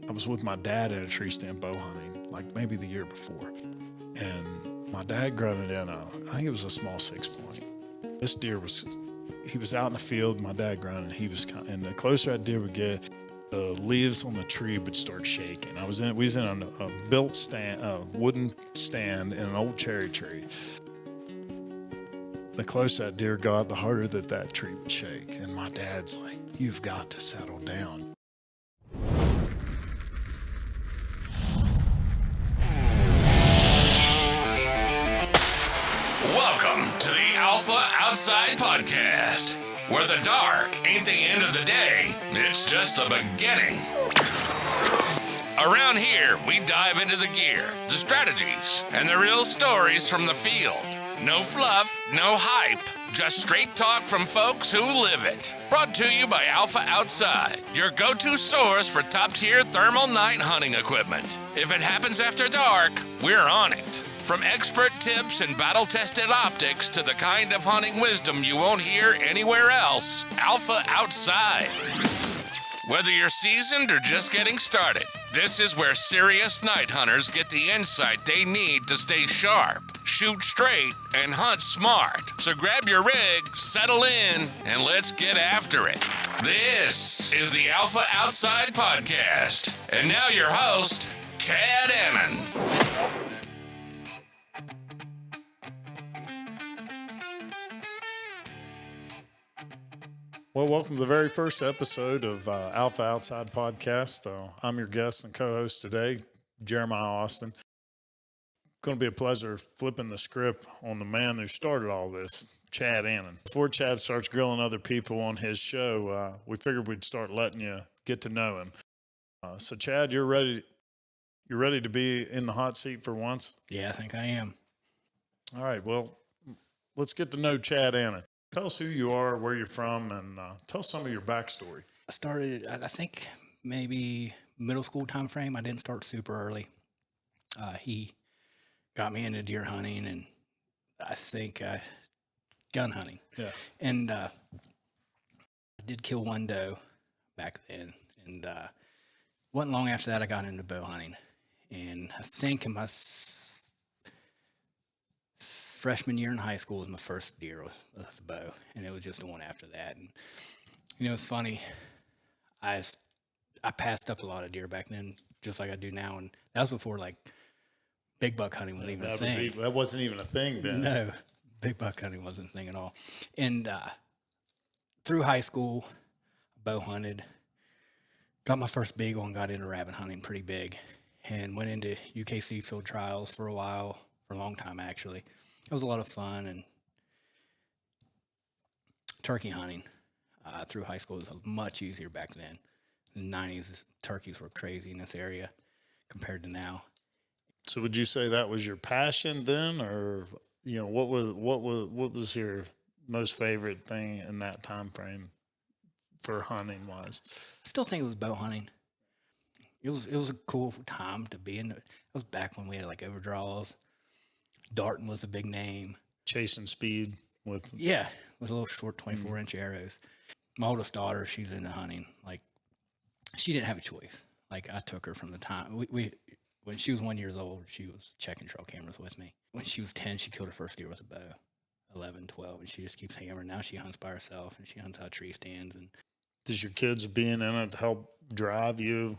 I was with my dad at a tree stand bow hunting, like maybe the year before. And my dad grunted in I think it was a small 6-point. This deer he was out in the field, my dad grunted, and the closer that deer would get, the leaves on the tree would start shaking. We was in a built stand, a wooden stand in an old cherry tree. The closer that deer got, the harder that tree would shake. And my dad's like, "You've got to settle down." Welcome to the Alpha Outside Podcast, where the dark ain't the end of the day, it's just the beginning. Around here, we dive into the gear, the strategies, and the real stories from the field. No fluff, no hype, just straight talk from folks who live it. Brought to you by Alpha Outside, your go-to source for top-tier thermal night hunting equipment. If it happens after dark, we're on it. From expert tips and battle-tested optics to the kind of hunting wisdom you won't hear anywhere else, Alpha Outside. Whether you're seasoned or just getting started, this is where serious night hunters get the insight they need to stay sharp, shoot straight, and hunt smart. So grab your rig, settle in, and let's get after it. This is the Alpha Outside Podcast. And now your host, Chad Annon. Well, welcome to the very first episode of Alpha Outside Podcast. I'm your guest and co-host today, Jeremiah Austin. Going to be a pleasure flipping the script on the man who started all this, Chad Annon. Before Chad starts grilling other people on his show, we figured we'd start letting you get to know him. So, Chad, you're ready to be in the hot seat for once? Yeah, I think I am. All right, well, let's get to know Chad Annon. Tell us who you are, where you're from, and tell us some of your backstory. I started, I think, maybe middle school time frame. I didn't start super early. He got me into deer hunting and I think gun hunting. Yeah. And I did kill one doe back then. And wasn't long after that I got into bow hunting. And I think in my freshman year in high school was my first deer with a bow, and it was just the one after that. And it's funny. I passed up a lot of deer back then, just like I do now, and that was before like big buck hunting was even a thing. That wasn't even a thing then. No, big buck hunting wasn't a thing at all. And through high school, bow hunted, got my first big one, got into rabbit hunting pretty big, and went into UKC field trials for a while, for a long time actually. It was a lot of fun, and turkey hunting through high school was much easier back then. In the 90s, turkeys were crazy in this area compared to now. So would you say that was your passion then, or what was your most favorite thing in that time frame for hunting wise? I still think it was bow hunting. It was a cool time to be in. It was back when we had like overdraws. Darton was a big name. Chasing speed with little short 24-inch arrows. My oldest daughter, she's into hunting. Like, she didn't have a choice. Like, I took her from the time when she was 1 year old, she was checking trail cameras with me. When she was 10, she killed her first deer with a bow. 11, 12, and she just keeps hammering. Now she hunts by herself, and she hunts out tree stands. And does your kids being in it help drive you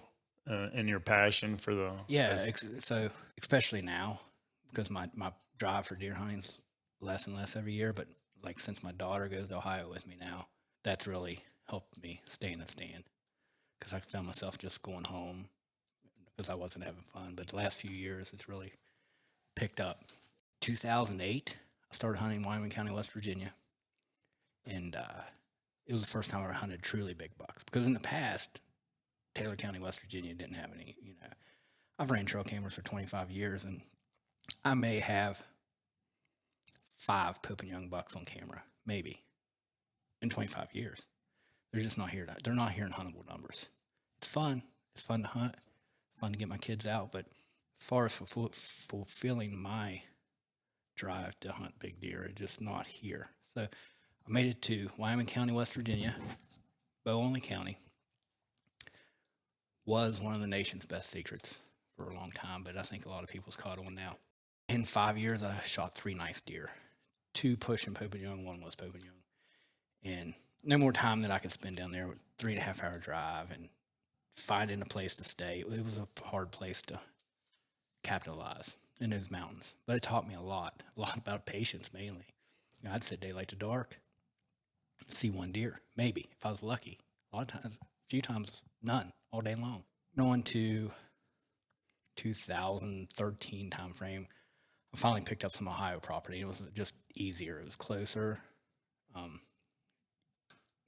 in your passion for the? Yeah, so especially now, because my drive for deer hunting is less and less every year. But like since my daughter goes to Ohio with me now, that's really helped me stay in the stand, because I found myself just going home because I wasn't having fun. But the last few years, it's really picked up. 2008, I started hunting Wyoming County, West Virginia, and it was the first time I ever hunted truly big bucks, because in the past, Taylor County, West Virginia didn't have any. I've ran trail cameras for 25 years, and I may have 5 pooping young bucks on camera, maybe, in 25 years. They're just not here. They're not here in huntable numbers. It's fun. It's fun to hunt. Fun to get my kids out. But as far as fulfilling my drive to hunt big deer, it's just not here. So I made it to Wyoming County, West Virginia, bow-only county. was one of the nation's best secrets for a long time, but I think a lot of people's caught on now. In 5 years, I shot 3 nice deer, 2 push and Pope and Young, 1 was Pope and Young. And no more time that I could spend down there with 3.5 hour drive and finding a place to stay. It was a hard place to capitalize in those mountains, but it taught me a lot about patience mainly. You know, I'd sit daylight to dark, see 1 deer, maybe, if I was lucky. A lot of times, a few times, none, all day long. Going to 2013 time frame, I finally picked up some Ohio property. It was just easier. It was closer,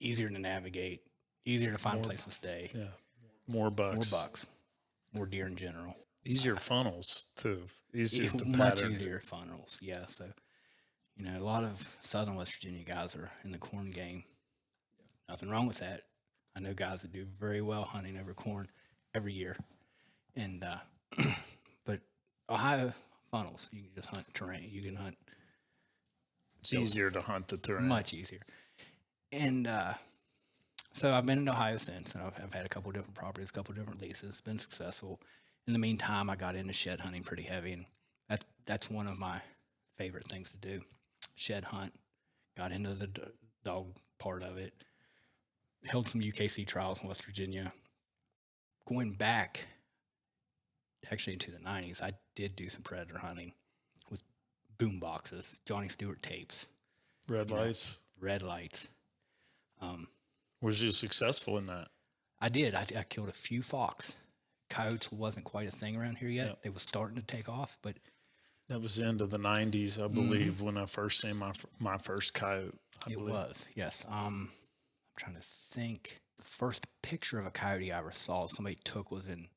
easier to navigate, easier to find a place to stay. Yeah, more bucks. More deer in general. Easier funnels, too. Easier to Much pattern. easier funnels, yeah. So, you know, a lot of Southern West Virginia guys are in the corn game. Nothing wrong with that. I know guys that do very well hunting over corn every year. And, but Ohio funnels, you can just hunt terrain. You can hunt. It's easier to hunt the terrain. Much easier. And so I've been in Ohio since, and I've had a couple different properties, a couple different leases, been successful. In the meantime, I got into shed hunting pretty heavy, and that's one of my favorite things to do. Shed hunt, got into the dog part of it, held some UKC trials in West Virginia. Going back, actually into the 90s, I did do some predator hunting with boom boxes, Johnny Stewart tapes. Red lights. Red lights. Was you successful in that? I did. I killed a few fox. Coyotes wasn't quite a thing around here yet. Yep. They was starting to take off, but That was the end of the 90s, I believe, when I first seen my first coyote. I believe. was, yes. I'm trying to think. The first picture of a coyote I ever saw somebody took was in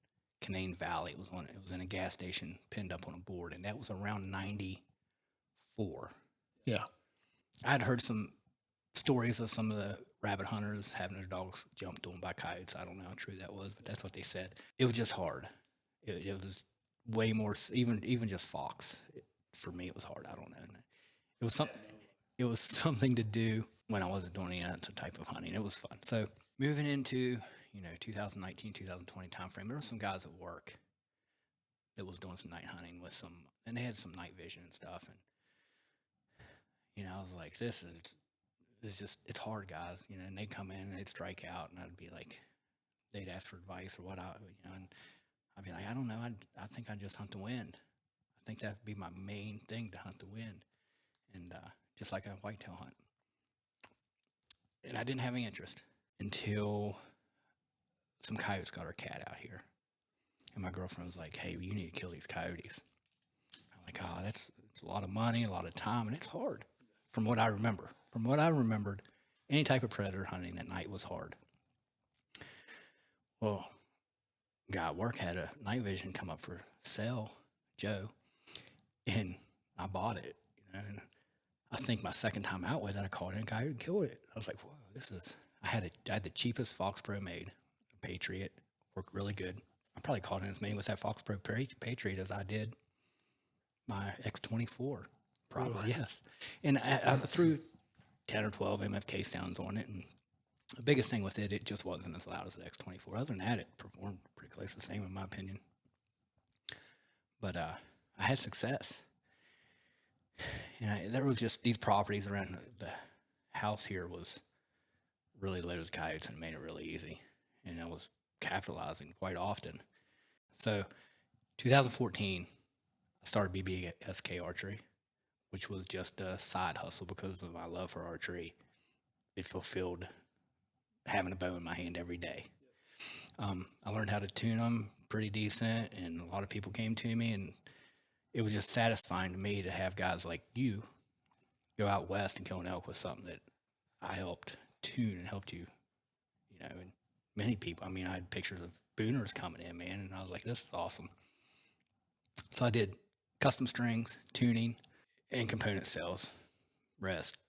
Canaan Valley. It was in a gas station pinned up on a board, and that was around 94. Yeah. I had heard some stories of some of the rabbit hunters having their dogs jumped on by coyotes. I don't know how true that was, but that's what they said. It was just hard. It was way more, even just fox. For me, it was hard. I don't know. It was something to do when I wasn't doing any other type of hunting. It was fun. So moving into 2019, 2020 timeframe, there were some guys at work that was doing some night hunting with and they had some night vision and stuff. And I was like, this is just, it's hard, guys, and they'd come in and they'd strike out, and I'd be like, they'd ask for advice or what, and I'd be like, I don't know, I think I just hunt the wind. I think that'd be my main thing, to hunt the wind, and just like a whitetail hunt. And I didn't have any interest until some coyotes got our cat out here, and my girlfriend was like, hey, you need to kill these coyotes. I'm like, oh, it's a lot of money, a lot of time, and it's hard, from what I remember. From what I remembered, any type of predator hunting at night was hard. Well, guy at work had a night vision come up for sale, Joe, and I bought it. And I think my second time out was that I called in a guy who killed it. I was like, whoa, I had the cheapest Fox Pro made, a Patriot, worked really good. I probably caught in as many with that Fox Pro Patriot as I did my X24. Probably, really? Yes. And I threw 10 or 12 MFK sounds on it, and the biggest thing with it just wasn't as loud as the X24. Other than that, it performed pretty close to the same in my opinion. But I had success. And there was just these properties around the house here was really loaded with coyotes, and it made it really easy. And I was capitalizing quite often. So 2014, I started BBSK archery, which was just a side hustle because of my love for archery. It fulfilled having a bow in my hand every day. I learned how to tune them pretty decent, and a lot of people came to me, and it was just satisfying to me to have guys like you go out west and kill an elk with something that I helped tune and helped you, and many people. I mean, I had pictures of booners coming in, man, and I was like, this is awesome. So I did custom strings, tuning, and component sales, rest,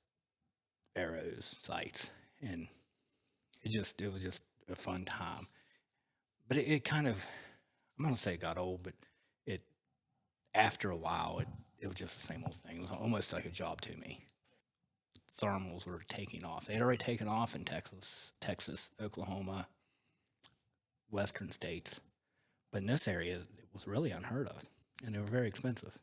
arrows, sights, and it was just a fun time. But it kind of, I'm going to say it got old, but after a while, it was just the same old thing. It was almost like a job to me. Thermals were taking off. They had already taken off in Texas, Oklahoma, western states. But in this area, it was really unheard of, and they were very expensive.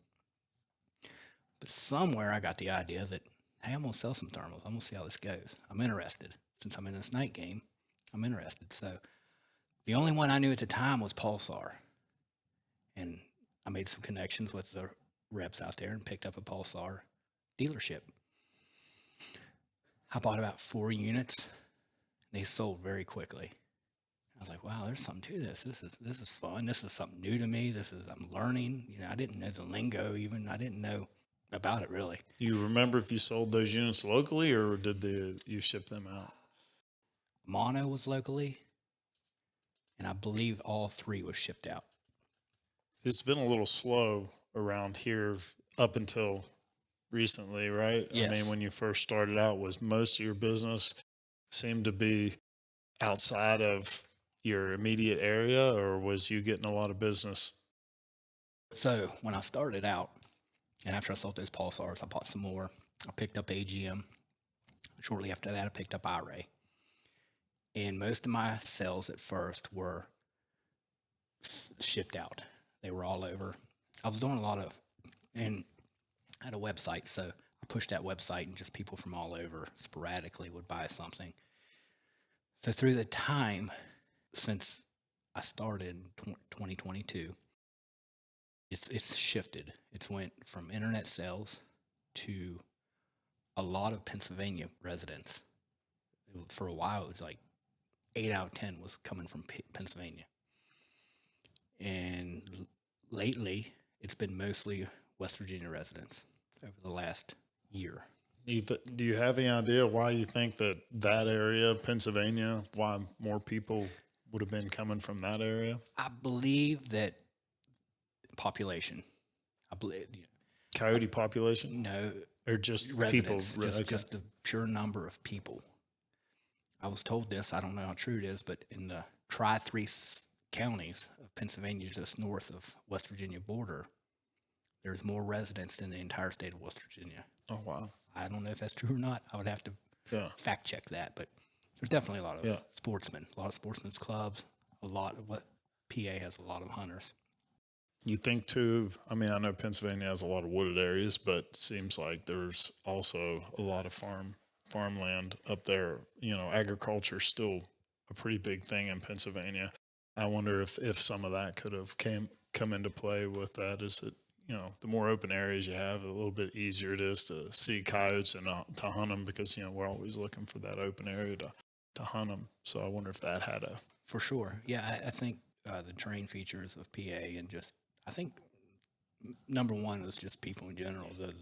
But somewhere I got the idea that, hey, I'm going to sell some thermals. I'm going to see how this goes. I'm interested. Since I'm in this night game, I'm interested. So the only one I knew at the time was Pulsar. And I made some connections with the reps out there and picked up a Pulsar dealership. I bought about 4 units. They sold very quickly. I was like, wow, there's something to this. This is fun. This is something new to me. I'm learning. I didn't know the lingo even. I didn't know about it really. You remember if you sold those units locally or did you ship them out? Mono was locally, and I believe all 3 was shipped out. It's been a little slow around here up until recently, right? Yes. I mean, when you first started out, was most of your business seemed to be outside of your immediate area, or was you getting a lot of business? So when I started out, and after I sold those Pulsars, I bought some more. I picked up AGM. Shortly after that, I picked up IRA. And most of my sales at first were shipped out. They were all over. I was doing a lot of, and I had a website, so I pushed that website, and just people from all over sporadically would buy something. So through the time since I started in 2022, it's shifted. It's went from internet sales to a lot of Pennsylvania residents. For a while, it was like 8 out of 10 was coming from Pennsylvania. And lately, it's been mostly West Virginia residents over the last year. Do you have any idea why you think that area, Pennsylvania, why more people would have been coming from that area? I believe that population. I believe Coyote population? no, Or just residents, people? just the pure number of people. I was told this. I don't know how true it is, but in the tri-3 counties of Pennsylvania, just north of West Virginia border, there's more residents than the entire state of West Virginia. Oh, wow. I don't know if that's true or not. I would have to fact check that, but there's definitely a lot of sportsmen, a lot of sportsmen's clubs, a lot of what PA has a lot of hunters. You think too, I mean, I know Pennsylvania has a lot of wooded areas, but it seems like there's also a lot of farmland up there. Agriculture is still a pretty big thing in Pennsylvania. I wonder if some of that could have come into play with that. Is it, the more open areas you have, a little bit easier it is to see coyotes and to hunt them because, we're always looking for that open area to hunt them. So I wonder if that had a... For sure. Yeah, I think the terrain features of PA and just, I think number one was just people in general, the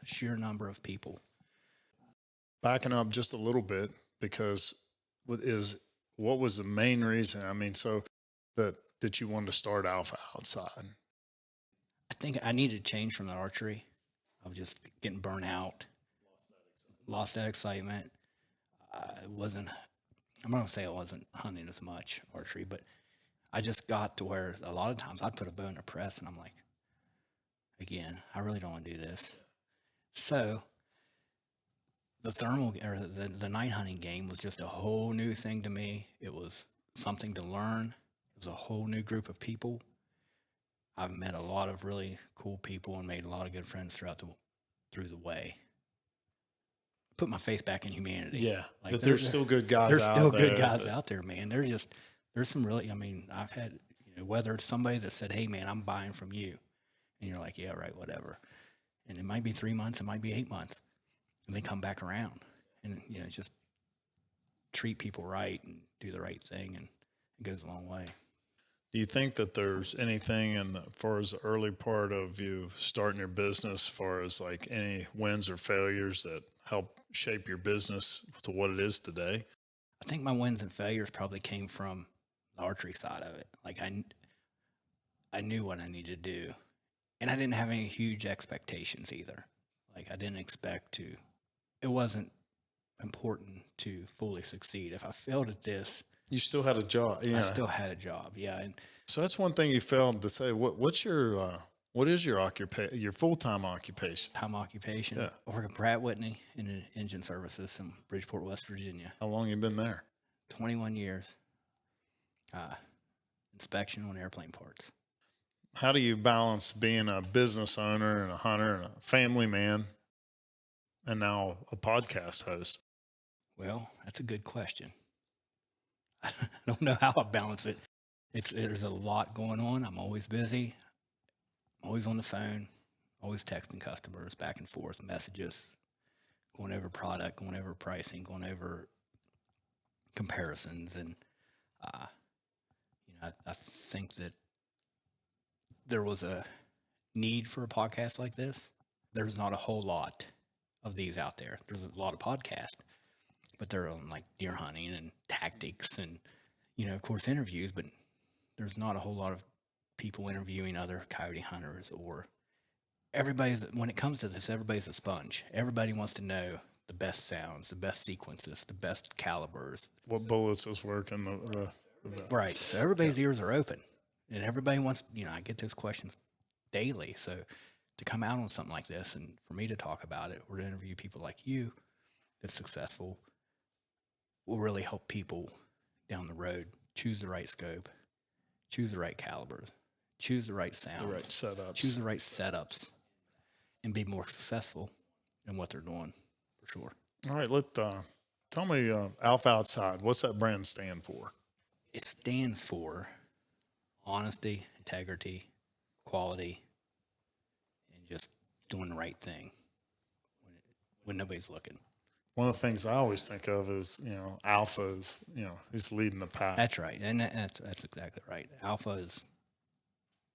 sheer number of people. Backing up just a little bit, because what was the main reason? I mean, so that you wanted to start Alpha outside? I think I needed to change from the archery. I was just getting burnt out. Lost that excitement. I'm not going to say I wasn't hunting as much archery, but I just got to where a lot of times I'd put a bow in a press and I'm like, again, I really don't want to do this. So the thermal or the night hunting game was just a whole new thing to me. It was something to learn. It was a whole new group of people. I've met a lot of really cool people and made a lot of good friends through the way. Put my faith back in humanity. Yeah, like there's still good guys out there. There's still good guys out there, man. There's some really, I've had, whether it's somebody that said, hey, man, I'm buying from you. And you're like, yeah, right, whatever. And it might be 3 months, it might be 8 months. And they come back around. And, just treat people right and do the right thing, and it goes a long way. Do you think that there's anything as far as the early part of you starting your business, as far as like any wins or failures that help shape your business to what it is today? I think my wins and failures probably came from the archery side of it. Like I knew what I needed to do, and I didn't have any huge expectations either. Like I didn't expect to. It wasn't important to fully succeed. If I failed at this, you still had a job. Yeah, I still had a job. Yeah, and so that's one thing you failed to say. What is your occupation? Your full-time occupation? Yeah. I work at Pratt Whitney in engine services in Bridgeport, West Virginia. How long you been there? 21 years. inspection on airplane parts. How do you balance being a business owner and a hunter and a family man and now a podcast host? Well, that's a good question. I don't know how I balance it. There's a lot going on. I'm always busy. I'm always on the phone, always texting customers back and forth, messages, going over product, going over pricing, going over comparisons. And, I think that there was a need for a podcast like this. There's not a whole lot of these out there. There's a lot of podcasts, but they're on like deer hunting and tactics and, of course, interviews, but there's not a whole lot of people interviewing other coyote hunters or when it comes to this, everybody's a sponge. Everybody wants to know the best sounds, the best sequences, the best calibers. What bullets is working the best. Right. So everybody's ears are open and everybody wants, I get those questions daily. So to come out on something like this and for me to talk about it or to interview people like you that's successful will really help people down the road choose the right scope, choose the right calibers, choose the right sounds, The right setups. choose the right setups, and be more successful in what they're doing, for sure. All right, tell me, Alpha Outside, what's that brand stand for? It stands for honesty, integrity, quality, and just doing the right thing when nobody's looking. One of the things I always think of is, Alpha is, he's leading the pack. That's right, and that's exactly right. Alpha is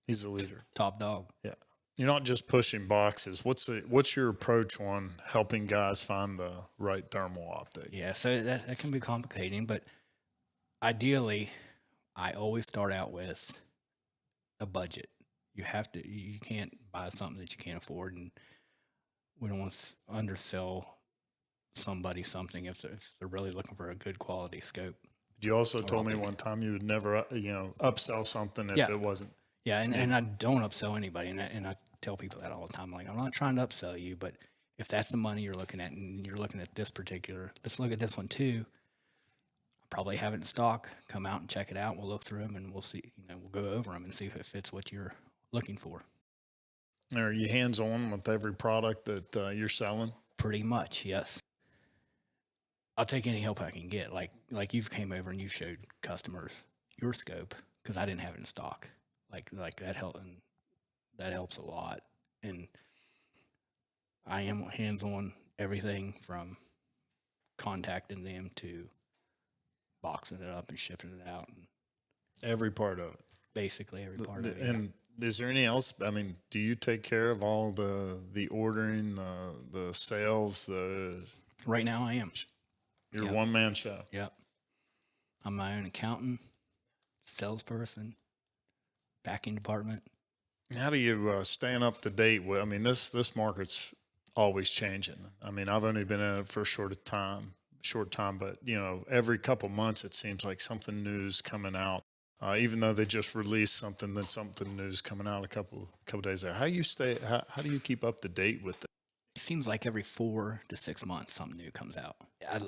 He's the leader. top dog. Yeah. You're not just pushing boxes. What's your approach on helping guys find the right thermal optic? Yeah, so that can be complicating, but ideally, I always start out with a budget. You can't buy something that you can't afford, and we don't want to undersell somebody something if they're really looking for a good quality scope. You also told me one time you would never, upsell something if it wasn't. Yeah, and I don't upsell anybody, and I tell people that all the time. Like, I'm not trying to upsell you, but if that's the money you're looking at, and you're looking at this particular, let's look at this one too. I probably have it in stock. Come out and check it out. We'll look through them, and we'll see. We'll go over them and see if it fits what you're looking for. Are you hands-on with every product that you're selling? Pretty much, yes. I'll take any help I can get. Like you've came over and you showed customers your scope because I didn't have it in stock. Like that helped, and that helps a lot. And I am hands-on everything from contacting them to boxing it up and shipping it out. And Every part of it. basically every part of it. And is there anything else? I mean, do you take care of all the ordering, the sales, Right now I am. You're Yep. one-man show? Yep. I'm my own accountant, salesperson, packing department. How do you staying up to date with? I mean, this market's always changing. I mean, I've only been in it for a short time, but every couple months it seems like something new's coming out. Even though they just released something, then something new's coming out a couple days later. How do you keep up to date with it? It seems like every 4 to 6 months something new comes out.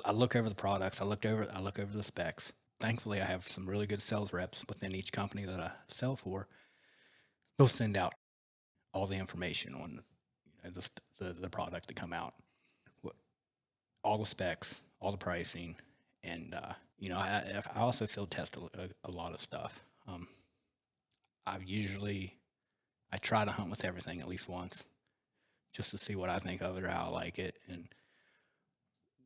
I look over the products. I look over the specs. Thankfully, I have some really good sales reps within each company that I sell for. They'll send out all the information on the product to come out, all the specs, all the pricing, and I also field test a lot of stuff. I try to hunt with everything at least once, just to see what I think of it or how I like it, and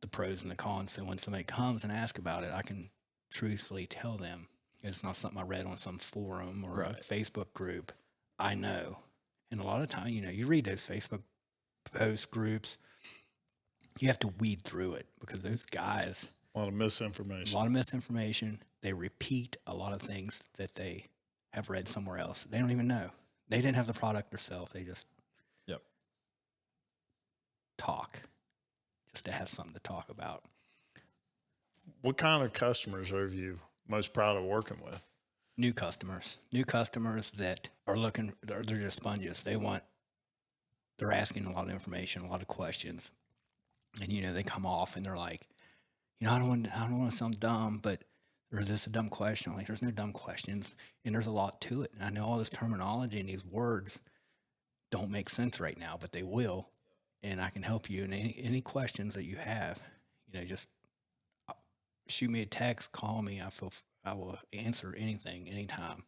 the pros and the cons. So when somebody comes and asks about it, I can truthfully tell them it's not something I read on some forum or a Facebook group. I know. And a lot of time, you read those Facebook post groups, you have to weed through it because those guys, A lot of misinformation. They repeat a lot of things that they have read somewhere else. They don't even know. They didn't have the product themselves. They just talk just to have something to talk about. What kind of customers are you most proud of working with? New customers that are they're just sponges. They're asking a lot of information, a lot of questions. And, they come off and they're like, I don't want to sound dumb, but or is this a dumb question? I'm like, there's no dumb questions, and there's a lot to it. And I know all this terminology and these words don't make sense right now, but they will. And I can help you in any questions that you have. Just shoot me a text, call me. I will answer anything, anytime.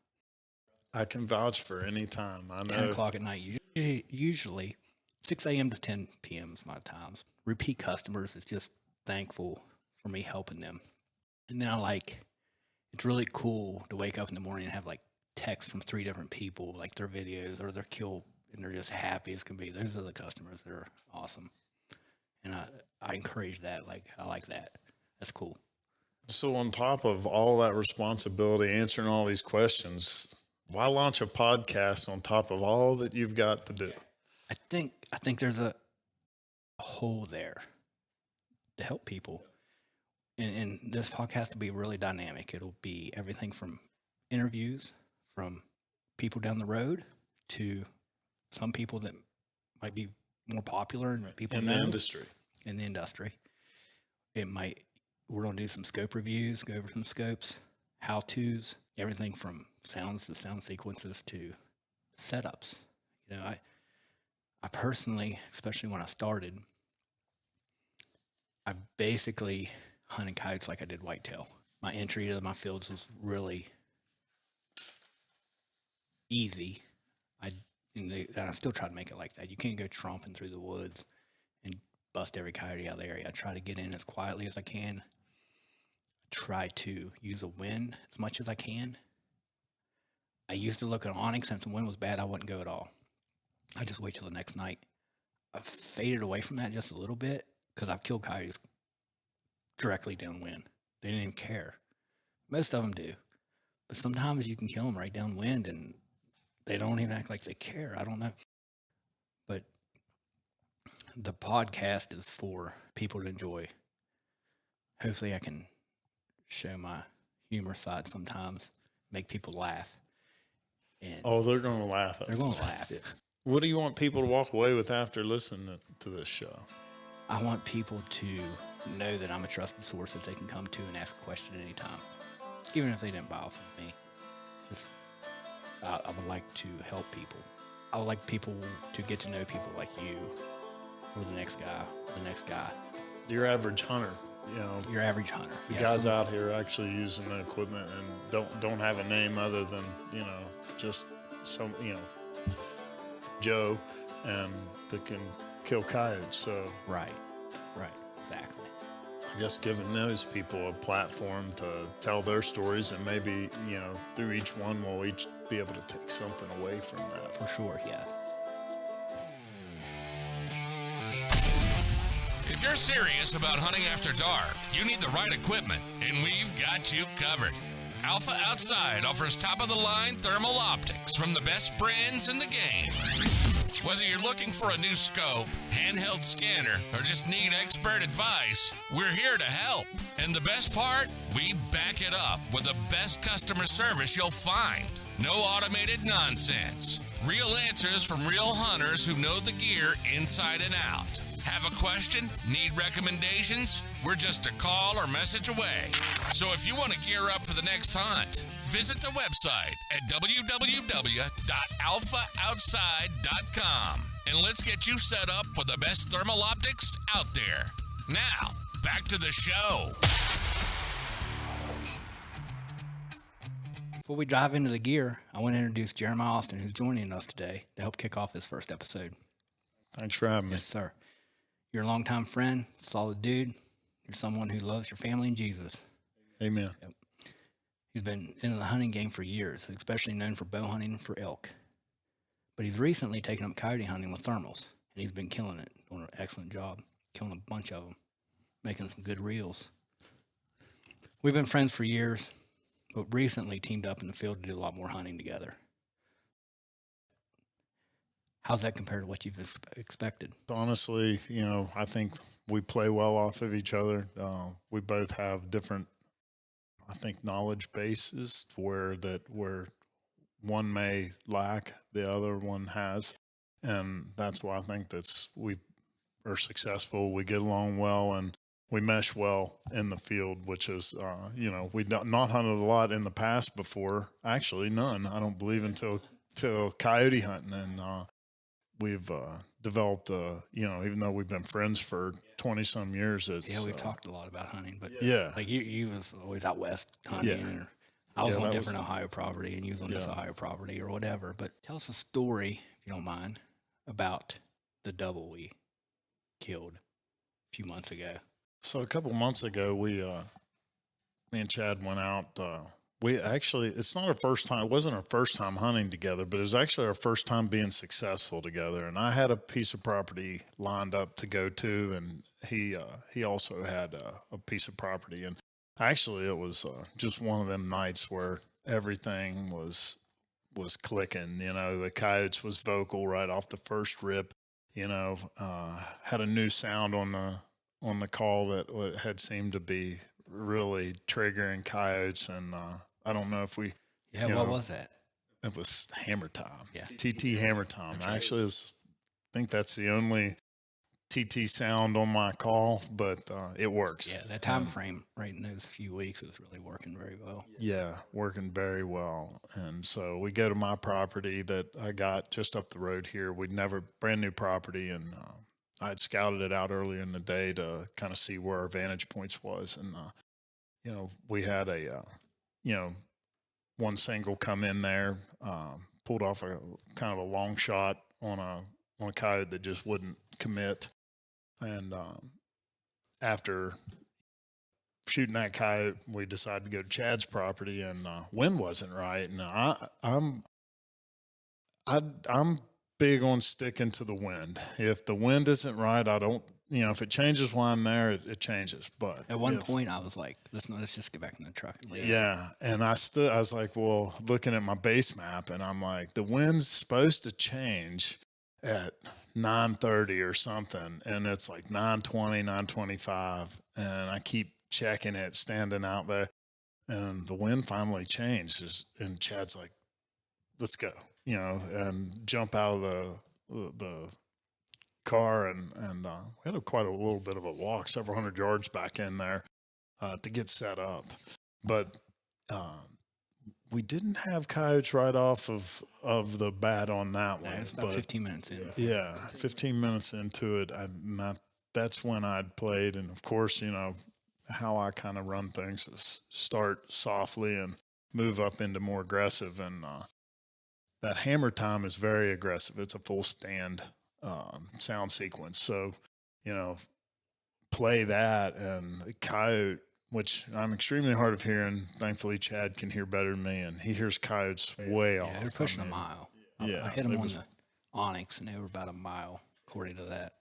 I can vouch for any time. I know. 10 o'clock at night, usually 6 a.m. to 10 p.m. is my times. Repeat customers is just thankful for me helping them. And then it's really cool to wake up in the morning and have like texts from 3 different people, like their videos or their kill, and they're just happy as can be. Those are the customers that are awesome. And I encourage that. Like, I like that. That's cool. So on top of all that responsibility, answering all these questions, why launch a podcast on top of all that you've got to do? I think there's a hole there to help people. And this podcast will be really dynamic. It'll be everything from interviews from people down the road to some people that might be more popular and people in the industry. In the industry. We're going to do some scope reviews, go over some scopes, how-tos, everything from sounds to sound sequences to setups. I personally, especially when I started, I basically hunted coyotes like I did whitetail. My entry to my fields was really easy. And I still try to make it like that. You can't go tromping through the woods and bust every coyote out of the area. I try to get in as quietly as I can. Try to use the wind as much as I can. I used to look at Onyx, and if the wind was bad, I wouldn't go at all. I just wait till the next night. I've faded away from that just a little bit because I've killed coyotes directly downwind. They didn't even care. Most of them do. But sometimes you can kill them right downwind, and they don't even act like they care. I don't know. But the podcast is for people to enjoy. Hopefully I can show my humor side sometimes, make people laugh. And they're going to laugh. They're going to laugh. What do you want people to walk away with after listening to this show? I want people to know that I'm a trusted source that they can come to and ask a question anytime, even if they didn't buy off of me. I would like to help people. I would like people to get to know people like you, or the next guy. Your average hunter, Your average hunter. The guys out here actually using the equipment and don't have a name other than, just some, Joe, and that can kill coyotes. So Right, exactly. I guess giving those people a platform to tell their stories, and maybe, through each one, we'll each be able to take something away from that. For sure, yeah. If you're serious about hunting after dark, you need the right equipment, and we've got you covered. Alpha Outside offers top-of-the-line thermal optics from the best brands in the game. Whether you're looking for a new scope, handheld scanner, or just need expert advice, we're here to help. And the best part, we back it up with the best customer service you'll find. No automated nonsense. Real answers from real hunters who know the gear inside and out. Have a question? Need recommendations? We're just a call or message away. So if you want to gear up for the next hunt, visit the website at www.alphaoutside.com and let's get you set up with the best thermal optics out there. Now, back to the show. Before we dive into the gear, I want to introduce Jeremiah Austin, who's joining us today to help kick off his first episode. Thanks for having me. Yes, sir. You're a longtime friend, solid dude. You're someone who loves your family and Jesus. Amen. Yep. He's been in the hunting game for years, especially known for bow hunting and for elk. But he's recently taken up coyote hunting with thermals, and he's been killing it, doing an excellent job, killing a bunch of them, making some good reels. We've been friends for years, but recently teamed up in the field to do a lot more hunting together. How's that compared to what you've expected? Honestly, I think we play well off of each other. We both have different, knowledge bases where one may lack, the other one has. And that's why I think we are successful. We get along well, and we mesh well in the field, which is, we've not hunted a lot in the past before. Actually, none. I don't believe until coyote hunting, and we've developed, even though we've been friends for 20 some years, it's we've talked a lot about hunting, but like you was always out west hunting, or I was on different Ohio property, and you was on this Ohio property or whatever. But tell us a story, if you don't mind, about the double we killed a few months ago. So a couple months ago, me and Chad went out. We actually, it's not our first time. It wasn't our first time hunting together, but it was actually our first time being successful together. And I had a piece of property lined up to go to, and he also had a piece of property. And actually, it was just one of them nights where everything was clicking. The coyotes was vocal right off the first rip. Had a new sound on the call that had seemed to be really triggering coyotes, and I don't know if we. Yeah, what was that? It was hammer time. Yeah, TT hammer time. Actually, I think that's the only TT sound on my call, but it works. Yeah, that time frame right in those few weeks was really working very well. Yeah, working very well. And so we go to my property that I got just up the road here. Brand new property, and I had scouted it out earlier in the day to kind of see where our vantage points was. And, we had a, one single come in there, pulled off a kind of a long shot on a coyote that just wouldn't commit. And after shooting that coyote, we decided to go to Chad's property, and wind wasn't right. And I'm big on sticking to the wind. If the wind isn't right, I don't. If it changes while I'm there, it changes. But at one point, I was like, let's just get back in the truck and leave. Yeah, and I was like, well, looking at my base map, and I'm like, the wind's supposed to change at 9:30 or something, and it's like 9:20, 9:25, and I keep checking it, standing out there, and the wind finally changed, and Chad's like, let's go, and jump out of the car, and we had quite a little bit of a walk, several hundred yards back in there to get set up, but we didn't have coyotes right off of the bat on that one. It's about 15 minutes in. Yeah, 15 minutes into it, that's when I'd played, and of course, how I kind of run things is start softly and move up into more aggressive, and that hammer time is very aggressive. It's a full stand sound sequence. So, play that, and the coyote, which I'm extremely hard of hearing. Thankfully, Chad can hear better than me, and he hears coyotes way off. Yeah, they're pushing a mile. Yeah, I hit them on the onyx, and they were about a mile, according to that.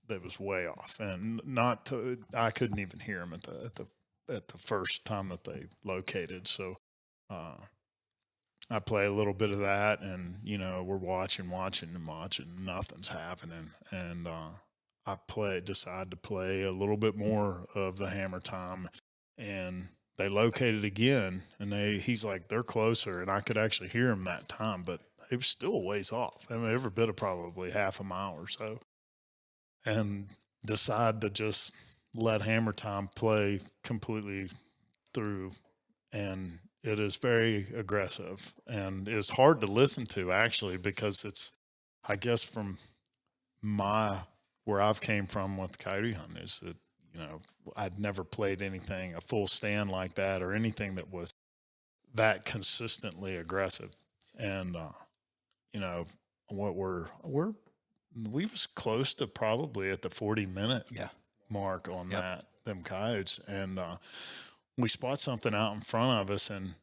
That was way off, and I couldn't even hear them at the first time that they located. So, I play a little bit of that, and we're watching, and nothing's happening, and I decide to play a little bit more of the hammer time, and they located again, and he's like, they're closer, and I could actually hear him that time, but it was still a ways off. I mean, every bit of probably half a mile or so, and decide to just let hammer time play completely through, and it is very aggressive, and it's hard to listen to actually, because it's, I guess from where I've came from with coyote hunting is that, I'd never played anything, a full stand like that, or anything that was that consistently aggressive. And, we was close to probably at the 40-minute mark on them coyotes. And, we spot something out in front of us, and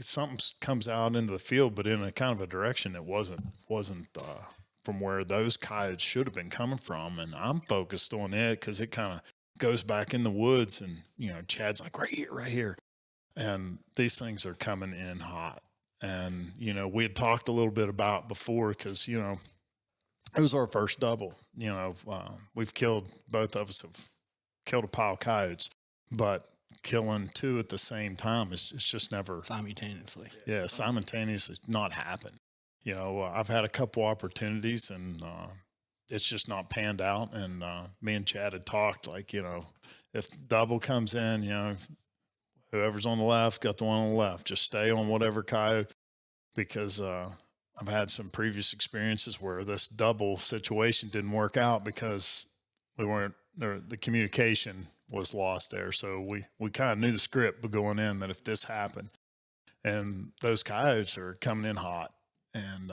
something comes out into the field, but in a kind of a direction that wasn't from where those coyotes should have been coming from. And I'm focused on it because it kind of goes back in the woods, and Chad's like, right here, and these things are coming in hot. And we had talked a little bit about before, because it was our first double. We've both of us have killed a pile of coyotes, but killing two at the same time it's just never simultaneously. Yeah, simultaneously not happen. I've had a couple opportunities, and it's just not panned out. And me and Chad had talked, like, if double comes in, whoever's on the left got the one on the left. Just stay on whatever coyote, because I've had some previous experiences where this double situation didn't work out because the communication was lost there. So we kind of knew the script going in that if this happened, and those coyotes are coming in hot, and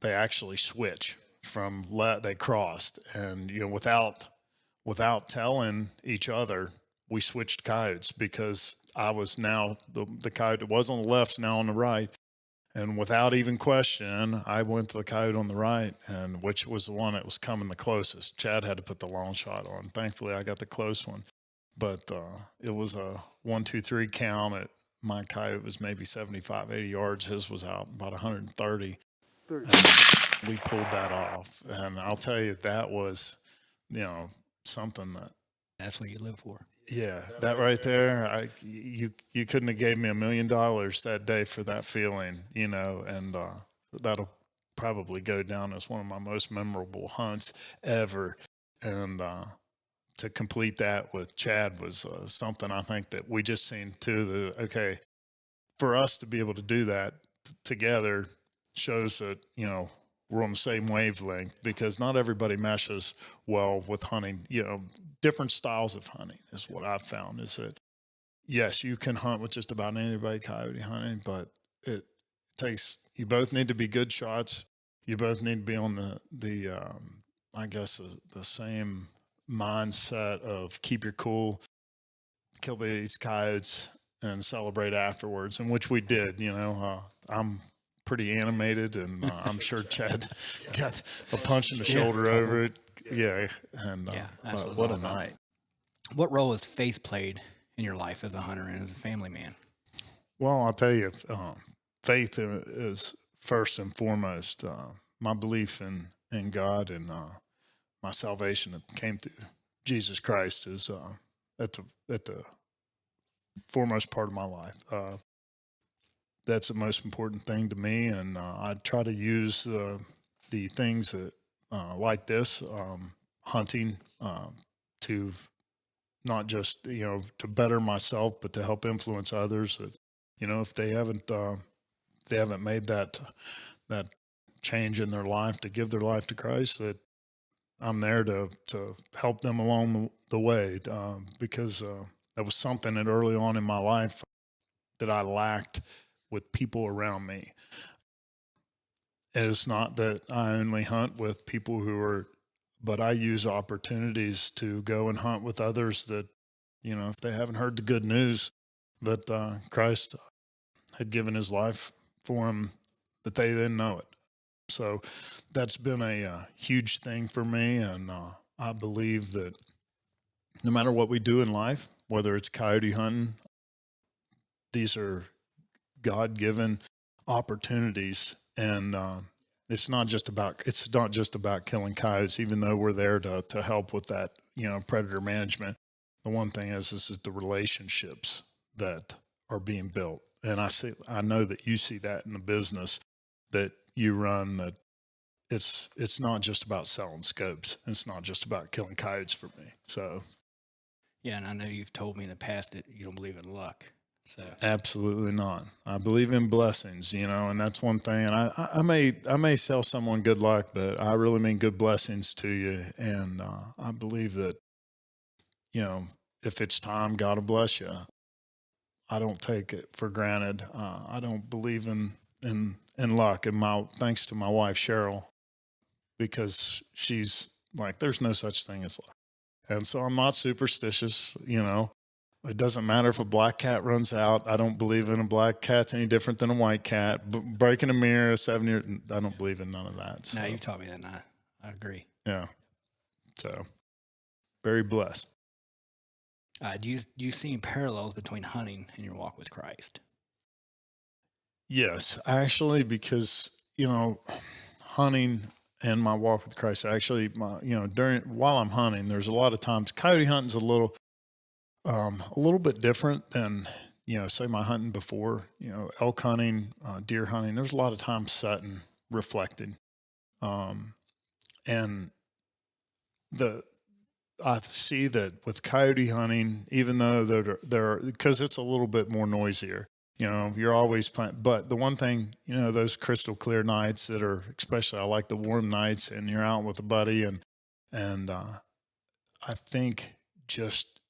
they actually switch from they crossed, and without telling each other, we switched coyotes, because I was now the coyote that was on the left's now on the right. And without even questioning, I went to the coyote on the right, and which was the one that was coming the closest. Chad had to put the long shot on. Thankfully, I got the close one. But it was a 1, 2, 3 count. My coyote was maybe 75, 80 yards. His was out about 130. And we pulled that off. And I'll tell you, that was, something that's what you live for. Yeah, that right there, you couldn't have gave me $1 million that day for that feeling, and that'll probably go down as one of my most memorable hunts ever. And to complete that with Chad was something I think that we just seen too. Okay, for us to be able to do that together shows that we're on the same wavelength, because not everybody meshes well with hunting. Different styles of hunting is what I've found, is that, yes, you can hunt with just about anybody coyote hunting, but it takes, you both need to be good shots. You both need to be on the same mindset of keep your cool, kill these coyotes, and celebrate afterwards, and which we did. I'm pretty animated, and I'm sure Chad got a punch in the shoulder over it. Yeah, and what a night. What role has faith played in your life as a hunter and as a family man? Well, I'll tell you, faith is first and foremost. My belief in God and my salvation that came through Jesus Christ is at the foremost part of my life. That's the most important thing to me, and I try to use the things that like this hunting to not just to better myself, but to help influence others. That if they haven't made that change in their life to give their life to Christ, that I'm there to help them along the way, because that was something that early on in my life that I lacked with people around me. And it's not that I only hunt with people but I use opportunities to go and hunt with others that, if they haven't heard the good news that Christ had given his life for them, that they didn't know it. So that's been a huge thing for me. And I believe that no matter what we do in life, whether it's coyote hunting, these are God-given opportunities. And it's not just about killing coyotes, even though we're there to help with that, predator management. The one thing is the relationships that are being built. And I know that you see that in the business that you run, that it's not just about selling scopes. It's not just about killing coyotes for me. So. Yeah. And I know you've told me in the past that you don't believe in luck. So. Absolutely not. I believe in blessings, and that's one thing. And I may sell someone good luck, but I really mean good blessings to you. And I believe that, if it's time, God will bless you. I don't take it for granted. I don't believe in luck. And thanks to my wife, Cheryl, because she's like, there's no such thing as luck. And so I'm not superstitious, It doesn't matter if a black cat runs out. I don't believe in a black cat's any different than a white cat. Breaking a mirror, 7 years, I don't believe in none of that. So. No, you've taught me that, and I agree. Yeah. So, very blessed. Do you see parallels between hunting and your walk with Christ? Yes, actually, because, hunting and my walk with Christ, actually, while I'm hunting, there's a lot of times, coyote hunting's a little bit different than, say my hunting before, elk hunting, deer hunting. There's a lot of times sitting, reflecting. And I see that with coyote hunting, even though they're because it's a little bit more noisier, you're always playing. But the one thing, those crystal clear nights that are, especially I like the warm nights, and you're out with a buddy, and I think just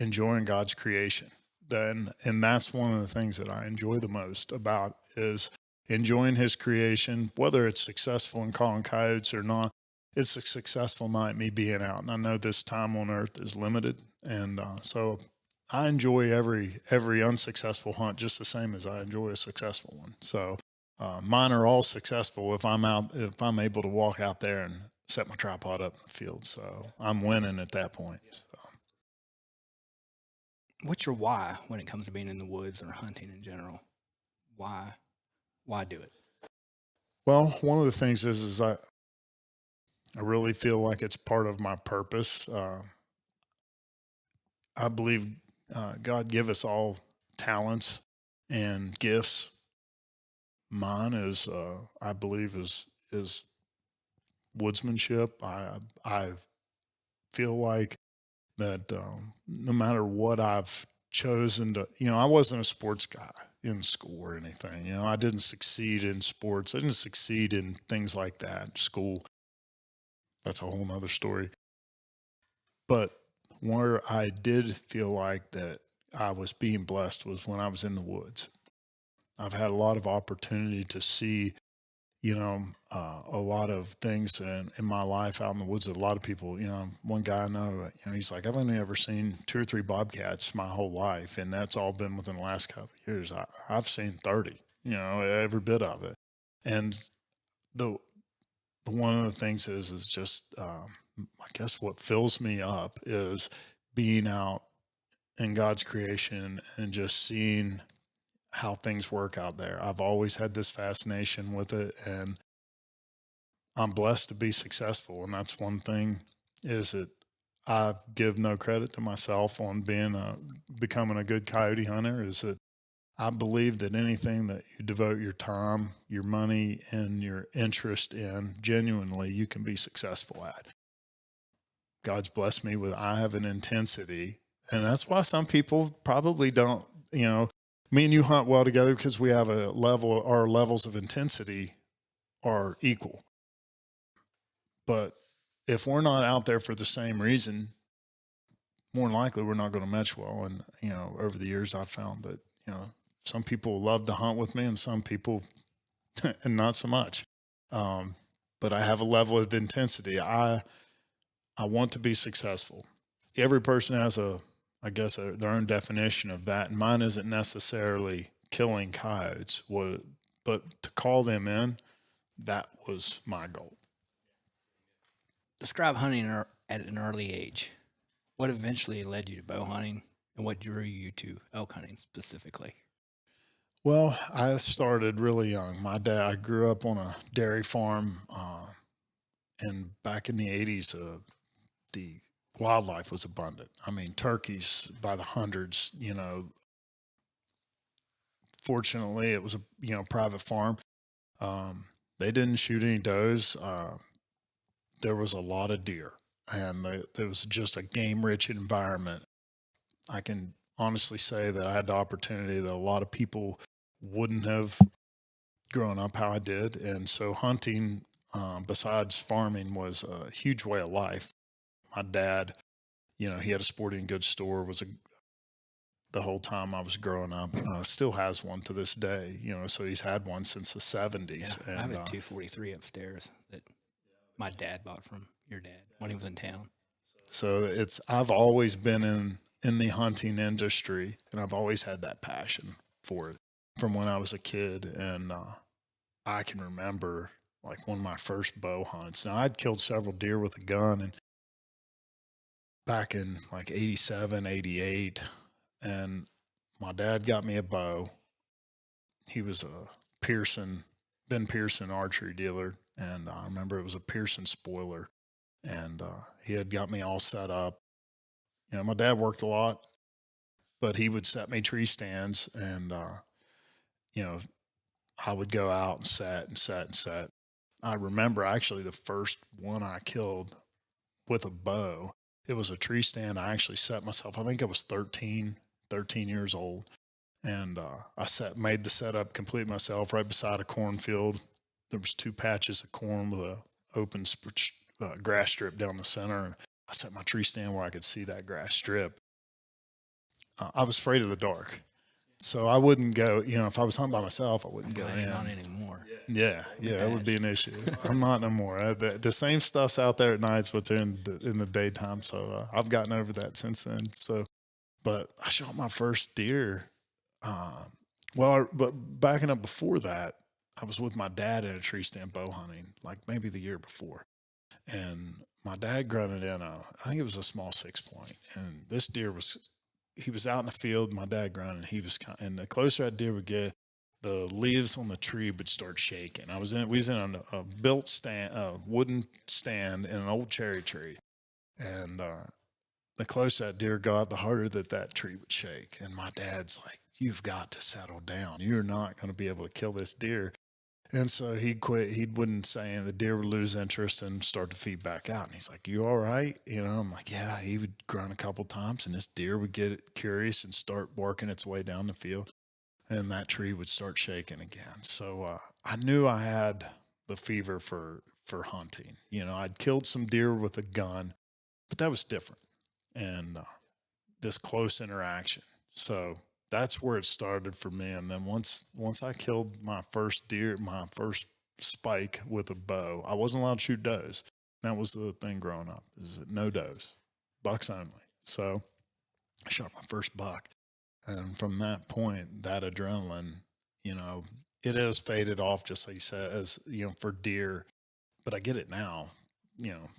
enjoying God's creation. And that's one of the things that I enjoy the most about is enjoying His creation, whether it's successful in calling coyotes or not. It's a successful night, me being out. And I know this time on earth is limited. And so I enjoy every unsuccessful hunt just the same as I enjoy a successful one. So mine are all successful if I'm able to walk out there and set my tripod up in the field. So I'm winning at that point. So. What's your why when it comes to being in the woods or hunting in general? Why do it? Well, one of the things is I really feel like it's part of my purpose. I believe God give us all talents and gifts. Mine is, I believe, is woodsmanship. I feel like that no matter what I've chosen to, I wasn't a sports guy in school or anything. I didn't succeed in sports. I didn't succeed in things like that. School, that's a whole nother story. But where I did feel like that I was being blessed was when I was in the woods. I've had a lot of opportunity to see, a lot of things in my life out in the woods that a lot of people, one guy I know, he's like, I've only ever seen 2 or 3 bobcats my whole life. And that's all been within the last couple of years. I've seen 30, every bit of it. And one of the things is just, I guess what fills me up is being out in God's creation and just seeing how things work out there. I've always had this fascination with it, and I'm blessed to be successful. And that's one thing is that I give no credit to myself on becoming a good coyote hunter, is that I believe that anything that you devote your time, your money, and your interest in, genuinely, you can be successful at. God's blessed me with, I have an intensity. And that's why some people probably don't, me and you hunt well together because we have our levels of intensity are equal. But if we're not out there for the same reason, more than likely we're not going to mesh well. And, over the years I've found that, some people love to hunt with me and some people and not so much. But I have a level of intensity. I want to be successful. Every person has their own definition of that. And mine isn't necessarily killing coyotes, but to call them in, that was my goal. Describe hunting at an early age. What eventually led you to bow hunting, and what drew you to elk hunting specifically? Well, I started really young. I grew up on a dairy farm, and back in the 80s, the wildlife was abundant. I mean, turkeys by the hundreds, Fortunately, it was a private farm. They didn't shoot any does. There was a lot of deer, and there was just a game-rich environment. I can honestly say that I had the opportunity that a lot of people wouldn't have grown up how I did. And so hunting, besides farming, was a huge way of life. My dad, he had a sporting goods store, the whole time I was growing up, still has one to this day, so he's had one since the 70s. Yeah, and, I have a 243 upstairs that my dad bought from your dad when he was in town. So I've always been in the hunting industry, and I've always had that passion for it from when I was a kid. And I can remember like one of my first bow hunts. Now, I'd killed several deer with a gun and back in like 87, 88, and my dad got me a bow. He was a Ben Pearson archery dealer, and I remember it was a Pearson spoiler, and he had got me all set up. My dad worked a lot, but he would set me tree stands, and I would go out and set and set and set. I remember actually the first one I killed with a bow. It was a tree stand. I actually set myself, I think I was 13 years old. And made the setup complete myself right beside a cornfield. There was 2 patches of corn with a open grass strip down the center. And I set my tree stand where I could see that grass strip. I was afraid of the dark. So I wouldn't go, if I was hunting by myself, I wouldn't go in. Not anymore. Yeah, that would be an issue. I'm not no more. The same stuff's out there at night as what's in the daytime. So I've gotten over that since then. So, but I shot my first deer. But backing up before that, I was with my dad in a tree stand bow hunting, like maybe the year before. And my dad grunted in I think it was a small 6-point. And this deer he was out in the field. My dad grunted, and the closer that deer would get, the leaves on the tree would start shaking. We was in a built stand, a wooden stand in an old cherry tree. And, the closer that deer got, the harder that tree would shake. And my dad's like, "You've got to settle down. You're not going to be able to kill this deer." And so he'd quit. He wouldn't say, and the deer would lose interest and start to feed back out. And he's like, "You all right?" I'm like, "Yeah." He would grunt a couple times, and this deer would get curious and start working its way down the field. And that tree would start shaking again. So I knew I had the fever for hunting. I'd killed some deer with a gun, but that was different. And this close interaction. So that's where it started for me. And then once I killed my first deer, my first spike with a bow, I wasn't allowed to shoot does. That was the thing growing up, is that no does, bucks only. So I shot my first buck. And from that point, that adrenaline, it has faded off, just like you said, as, for deer. But I get it now,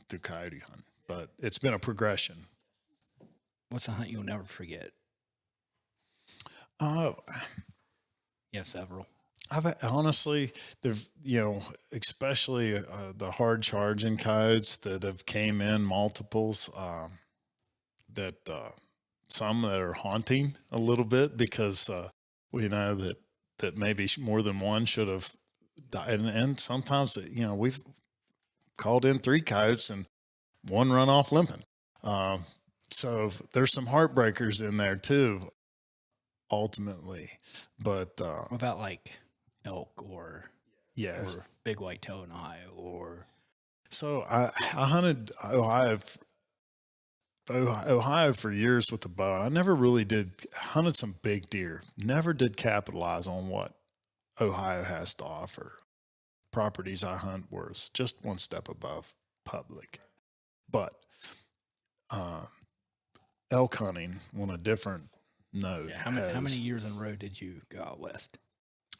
through coyote hunting. But it's been a progression. What's a hunt you'll never forget? Oh, Yeah, several. Honestly, there's, especially the hard charging coyotes that have came in multiples, some that are haunting a little bit because we know that maybe more than one should have died. And sometimes, we've called in 3 coyotes and one run off limping. So there's some heartbreakers in there too, ultimately. But what about like elk or yes, or big whitetail in Ohio or? So I hunted Ohio for years with the bow. I never really hunted some big deer. Never did capitalize on what Ohio has to offer. Properties I hunt was just one step above public. But elk hunting on a different note. Yeah, how many years in a row did you go out west?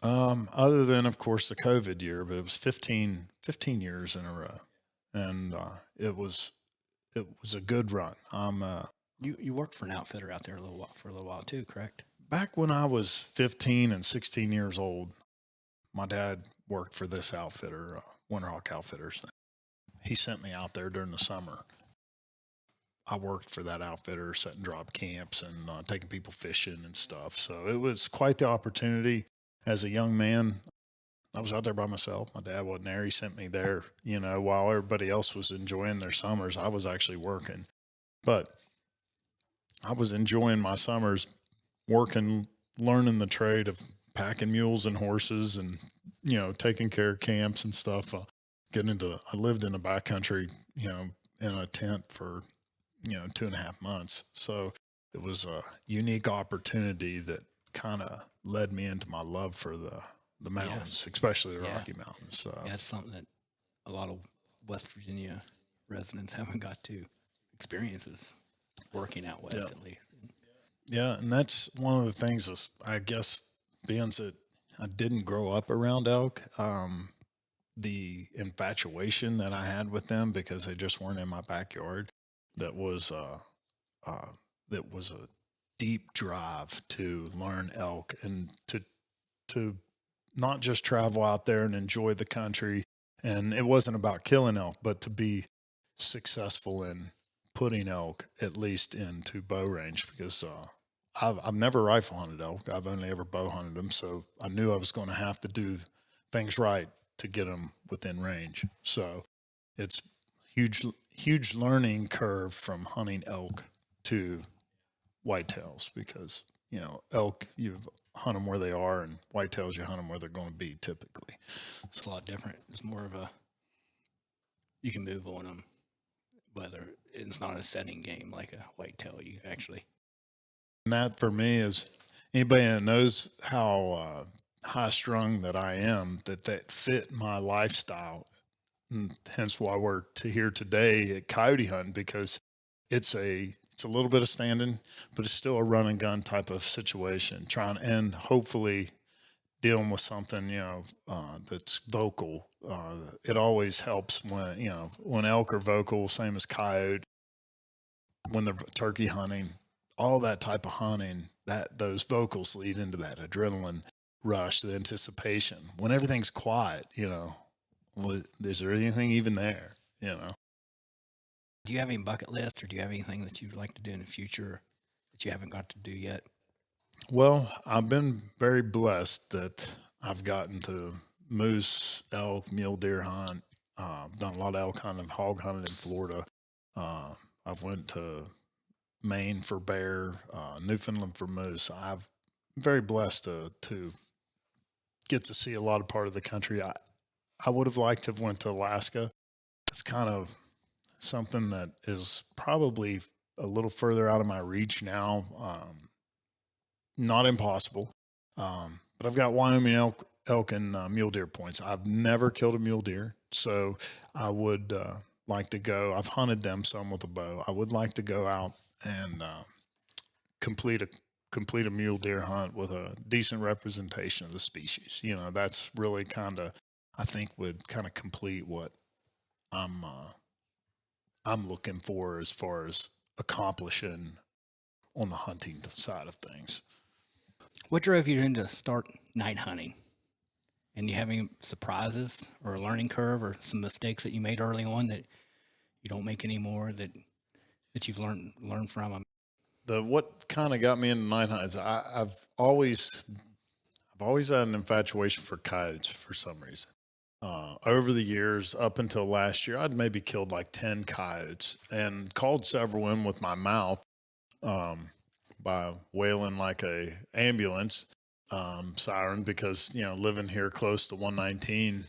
Other than, of course, the COVID year, but it was 15 years in a row. And it was a good run. You worked for an outfitter out there for a little while too, correct? Back when I was 15 and 16 years old, my dad worked for this outfitter, Winterhawk Outfitters. He sent me out there during the summer. I worked for that outfitter, setting drop camps and taking people fishing and stuff. So it was quite the opportunity. As a young man, I was out there by myself. My dad wasn't there. He sent me there, while everybody else was enjoying their summers. I was actually working. But I was enjoying my summers working, learning the trade of packing mules and horses and, taking care of camps and stuff. I lived in the backcountry, in a tent for, 2.5 months. So it was a unique opportunity that kind of led me into my love for the mountains, especially the Rocky Mountains. So. Yeah, it's something that a lot of West Virginia residents haven't got to experience, is working out west at least. Yeah, and that's one of the things is, I guess, being that I didn't grow up around elk, the infatuation that I had with them because they just weren't in my backyard, that was a deep drive to learn elk and to not just travel out there and enjoy the country. And it wasn't about killing elk, but to be successful in putting elk at least into bow range, because I've never rifle hunted elk. I've only ever bow hunted them. So I knew I was going to have to do things right to get them within range. So it's huge learning curve from hunting elk to whitetails, because, you know, elk, you hunt them where they are, and whitetails, you hunt them where they're going to be typically. It's a lot different. It's more of a, you can move on them, whether it's not a setting game like a whitetail. You actually. And that for me is anybody that knows how high strung that I am, that fit my lifestyle. And hence why we're here today at coyote hunting, because it's a little bit of standing, but it's still a run and gun type of situation, and hopefully dealing with something, you know, that's vocal. It always helps when, you know, when elk are vocal, same as coyote, when they're turkey hunting, all that type of hunting, that those vocals lead into that adrenaline rush, the anticipation. When everything's quiet, you know, is there anything even there, you know? Do you have any bucket list, or do you have anything that you'd like to do in the future that you haven't got to do yet? Well, I've been very blessed that I've gotten to moose, elk, mule deer hunt. I've done a lot of elk hunting, hog hunting in Florida. I've went to Maine for bear, Newfoundland for moose. I'm very blessed to get to see a lot of part of the country. I would have liked to have went to Alaska. It's kind of something that is probably a little further out of my reach now. Not impossible. But I've got Wyoming elk and mule deer points. I've never killed a mule deer, so I would like to go. I've hunted them some with a bow. I would like to go out and complete a mule deer hunt with a decent representation of the species. You know, that's really kind of, I think, would kind of complete what I'm looking for as far as accomplishing on the hunting side of things. What drove you into start night hunting? And do you have any surprises or a learning curve or some mistakes that you made early on that you don't make anymore, that you've learned from? What kind of got me into night hunting is I've always had an infatuation for coyotes for some reason. Over the years, up until last year, I'd maybe killed like 10 coyotes and called several in with my mouth by wailing like a ambulance siren, because, you know, living here close to 119,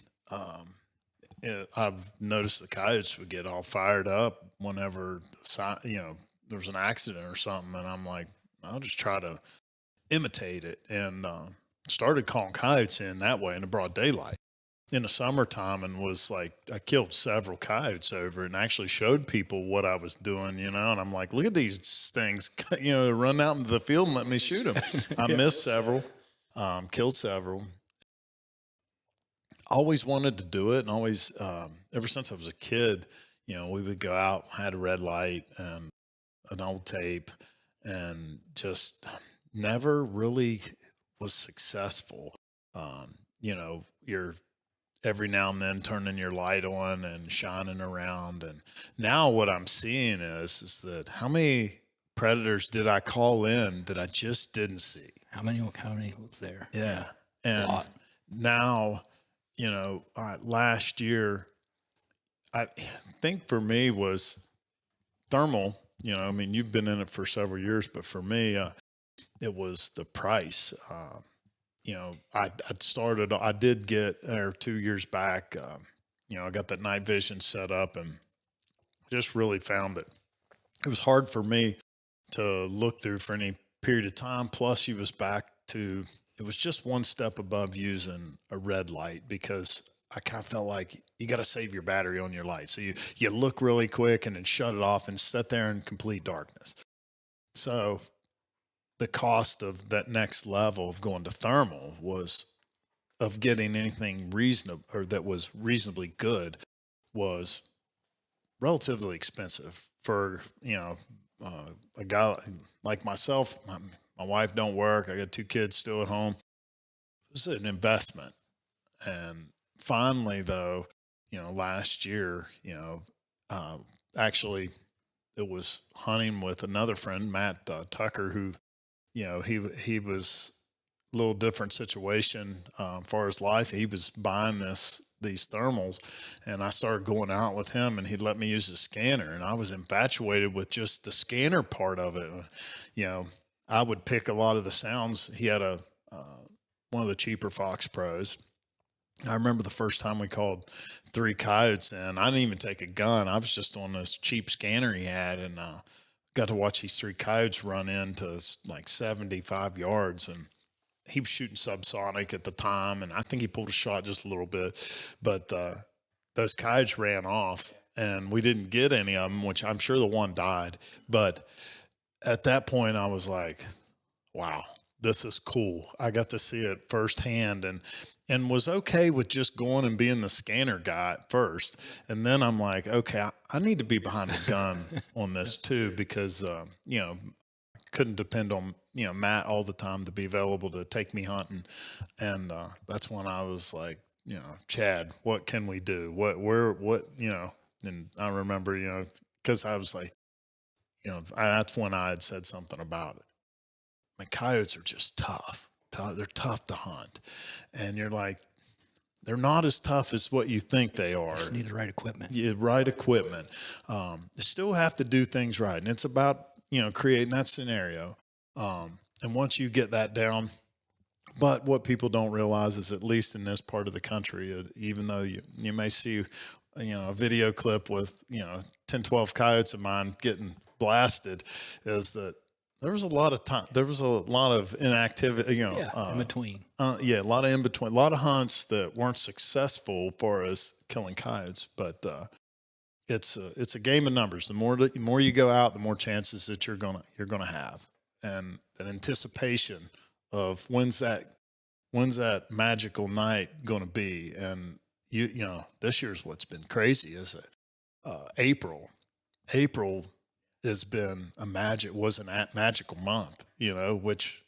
I've noticed the coyotes would get all fired up whenever, you know, there was an accident or something, and I'm like, I'll just try to imitate it, and started calling coyotes in that way in the broad daylight in the summertime, and was like, I killed several coyotes over it and actually showed people what I was doing, you know, and I'm like, look at these things, you know, run out into the field and let me shoot them. I missed several, killed several. Always wanted to do it, and always, ever since I was a kid, you know, we would go out, had a red light and an old tape, and just never really was successful. You know, you're every now and then turning your light on and shining around. And now what I'm seeing is that how many predators did I call in that I just didn't see? How many was there? Yeah. And now, you know, last year, I think for me was thermal. You know, I mean, you've been in it for several years, but for me, it was the price. You know, I did get there 2 years back. You know, I got that night vision set up, and just really found that it was hard for me to look through for any period of time. Plus, it was just one step above using a red light, because I kind of felt like you got to save your battery on your light. So you look really quick and then shut it off and sit there in complete darkness. So the cost of that next level of going to thermal of getting anything reasonable, or that was reasonably good, was relatively expensive for, you know, a guy like myself. My wife don't work. I got 2 kids still at home. It was an investment. And finally, though, you know, last year, you know, actually it was hunting with another friend, Matt Tucker, who, you know, he was a little different situation as far as life. He was buying this these thermals, and I started going out with him, and he'd let me use the scanner, and I was infatuated with just the scanner part of it. You know, I would pick a lot of the sounds. He had one of the cheaper Fox Pros. I remember the first time we called 3 coyotes in. I didn't even take a gun. I was just on this cheap scanner he had, and got to watch these 3 coyotes run into like 75 yards, and he was shooting subsonic at the time, and I think he pulled a shot just a little bit, but those coyotes ran off, and we didn't get any of them, which I'm sure the one died. But at that point, I was like, wow, this is cool. I got to see it firsthand, and was okay with just going and being the scanner guy at first. And then I'm like, okay, I need to be behind a gun on this too, because, you know, couldn't depend on, you know, Matt all the time to be available to take me hunting. And that's when I was like, you know, Chad, what can we do? What, you know, and I remember, you know, because I was like, you know, that's when I had said something about it. The coyotes are just tough. They're tough to hunt. And you're like, they're not as tough as what you think they are. Just need the right equipment. Yeah, right equipment. You still have to do things right. And it's about, you know, creating that scenario. And once you get that down, but what people don't realize is, at least in this part of the country, even though you may see, you know, a video clip with, you know, 10, 12 coyotes of mine getting blasted, is that there was a lot of time. There was a lot of inactivity, you know. Yeah, in between. Yeah, a lot of in between. A lot of hunts that weren't successful for us killing coyotes. But it's a game of numbers. The more you go out, the more chances that you're gonna have, and that anticipation of when's that magical night gonna be. And you know, this year's what's been crazy is that April has been was a magical month, you know, which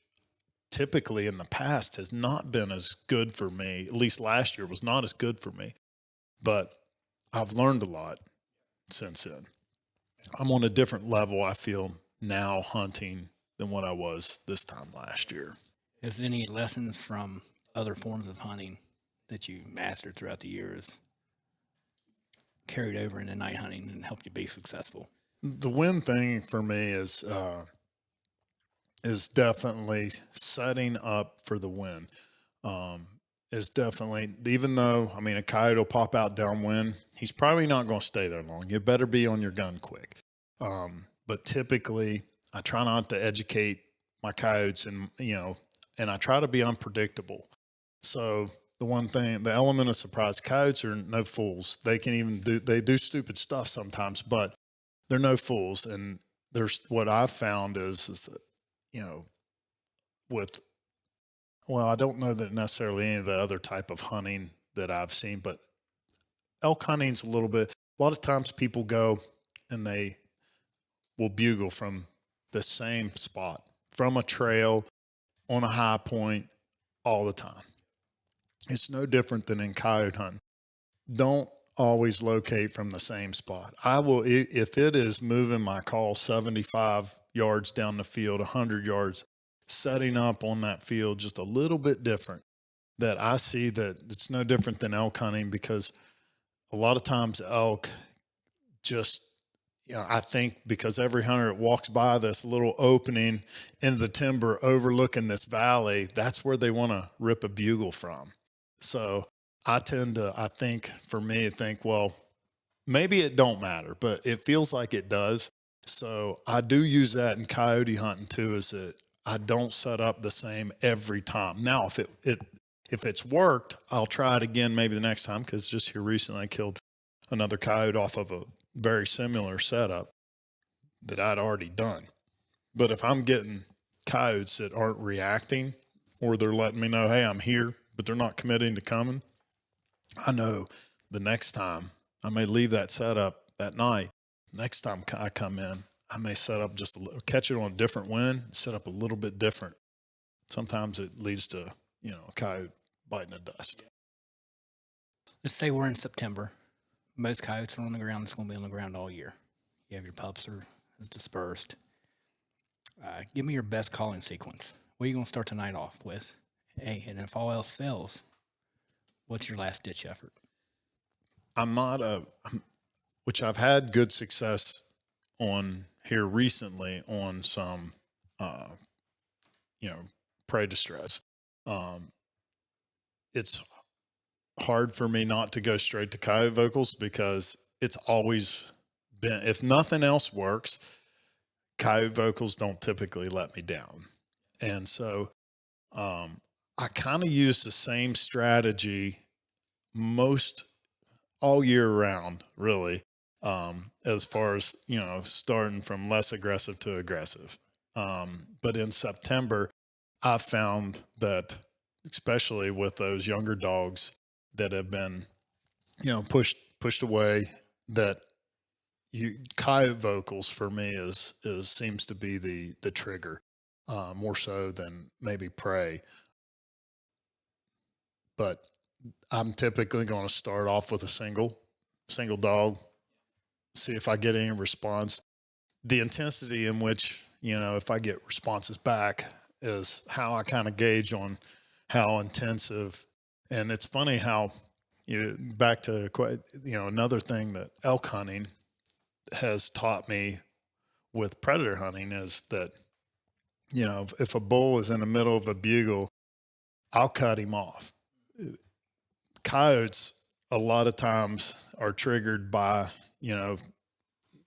typically in the past has not been as good for me. At least last year was not as good for me, but I've learned a lot since then. I'm on a different level, I feel, now hunting than what I was this time last year. Is there any lessons from other forms of hunting that you mastered throughout the years carried over into night hunting and helped you be successful? The win thing for me is definitely setting up for the win. Is definitely, even though, I mean, a coyote will pop out downwind, he's probably not going to stay there long. You better be on your gun quick. But typically, I try not to educate my coyotes, and, you know, and I try to be unpredictable. So the element of surprise, coyotes are no fools. They do stupid stuff sometimes, but they're no fools. And what I've found is that, you know, I don't know that necessarily any of the other type of hunting that I've seen, but elk hunting's a lot of times people go and they will bugle from the same spot, from a trail, on a high point, all the time. It's no different than in coyote hunting. Don't always locate from the same spot. I will, if it is moving my call 75 yards down the field, 100 yards, setting up on that field just a little bit different, that I see that it's no different than elk hunting, because a lot of times elk just, you know, I think because every hunter that walks by this little opening into the timber overlooking this valley, that's where they want to rip a bugle from. So I think, well, maybe it don't matter, but it feels like it does. So I do use that in coyote hunting too, is that I don't set up the same every time. Now, if it's worked, I'll try it again maybe the next time, because just here recently I killed another coyote off of a very similar setup that I'd already done. But if I'm getting coyotes that aren't reacting, or they're letting me know, hey, I'm here, but they're not committing to coming, I know the next time I may leave that setup that night. Next time I come in, I may set up just catch it on a different wind, set up a little bit different. Sometimes it leads to, you know, a coyote biting the dust. Let's say we're in September. Most coyotes are on the ground. It's going to be on the ground all year. You have your pups are dispersed. Give me your best calling sequence. What are you going to start the night off with? Hey, and if all else fails, what's your last ditch effort? I'm not which I've had good success on here recently on some, prey distress. It's hard for me not to go straight to coyote vocals because it's always been, if nothing else works, coyote vocals don't typically let me down. And so I kind of use the same strategy most all year round, really, as far as, starting from less aggressive to aggressive. But in September, I found that, especially with those younger dogs that have been, pushed away, that coyote vocals for me is seems to be the trigger, more so than maybe prey. But I'm typically going to start off with a single dog, see if I get any response. The intensity in which, if I get responses back is how I kind of gauge on how intensive. And it's funny how back to, another thing that elk hunting has taught me with predator hunting is that, if a bull is in the middle of a bugle, I'll cut him off. Coyotes a lot of times are triggered by,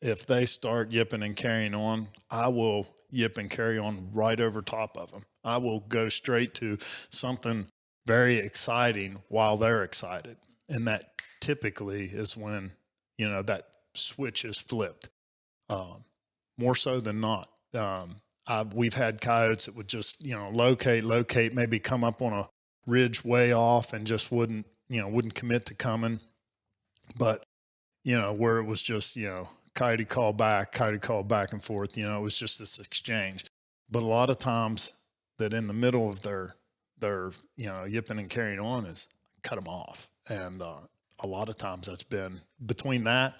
if they start yipping and carrying on, I will yip and carry on right over top of them. I will go straight to something very exciting while they're excited. And that typically is when, that switch is flipped, more so than not. We've had coyotes that would just, locate, maybe come up on a ridge way off and just wouldn't commit to coming. But, where it was just, coyote call back and forth, it was just this exchange. But a lot of times that in the middle of their yipping and carrying on is cut them off. And a lot of times that's been between that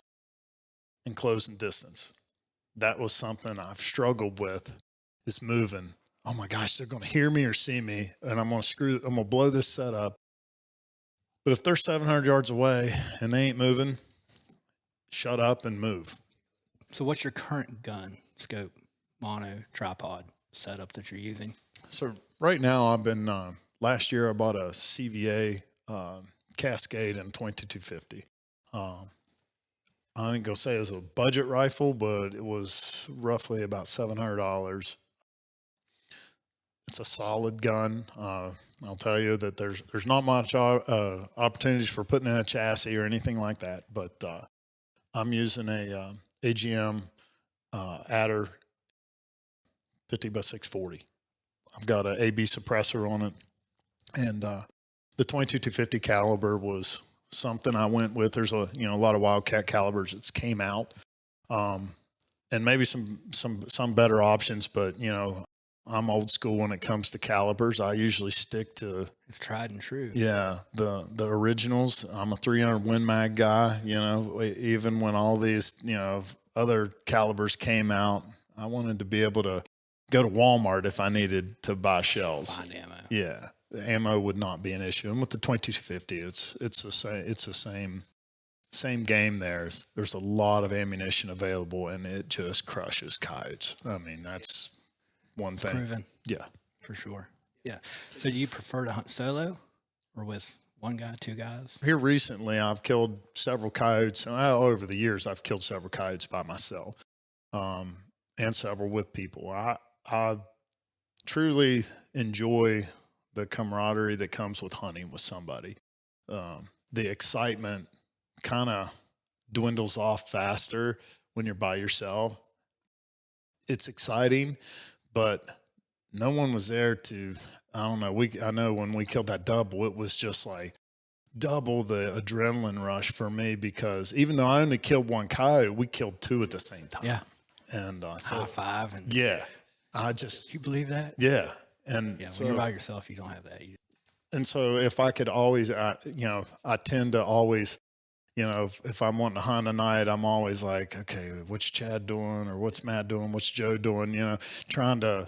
and closing distance. That was something I've struggled with, is moving. Oh my gosh, they're going to hear me or see me, and I'm going to blow this set up. But if they're 700 yards away and they ain't moving, shut up and move. So what's your current gun, scope, mono, tripod setup that you're using? So right now I've been, last year I bought a CVA Cascade and 22-250. I ain't gonna say it was a budget rifle, but it was roughly about $700. It's a solid gun. I'll tell you that there's not much opportunities for putting in a chassis or anything like that. But I'm using a AGM Adder 50x640. I've got an AB suppressor on it, and the 22-250 caliber was something I went with. There's a lot of Wildcat calibers that's came out, and maybe some better options, but I'm old school when it comes to calibers. I usually stick to, it's tried and true. Yeah, the originals. I'm a 300 Win Mag guy. Even when all these other calibers came out, I wanted to be able to go to Walmart if I needed to buy shells. Find ammo. Yeah, the ammo would not be an issue. And with the 22-250, it's the same game there. There's a lot of ammunition available, and it just crushes coyotes. I mean, that's one thing. Proven. Yeah. For sure. Yeah. So do you prefer to hunt solo or with one guy, two guys? Here recently, I've killed several coyotes. Over the years, I've killed several coyotes by myself, and several with people. I truly enjoy the camaraderie that comes with hunting with somebody. The excitement kind of dwindles off faster when you're by yourself. It's exciting, but no one was there to, I don't know. I know when we killed that double, it was just like double the adrenaline rush for me, because even though I only killed one coyote, we killed two at the same time. Yeah. And so, high five. And yeah. You believe that? Yeah. And yeah, when you're by yourself, you don't have that. And so if I could always, I tend to always, if I'm wanting to hunt a night, I'm always like, okay, what's Chad doing, or what's Matt doing, what's Joe doing, trying to,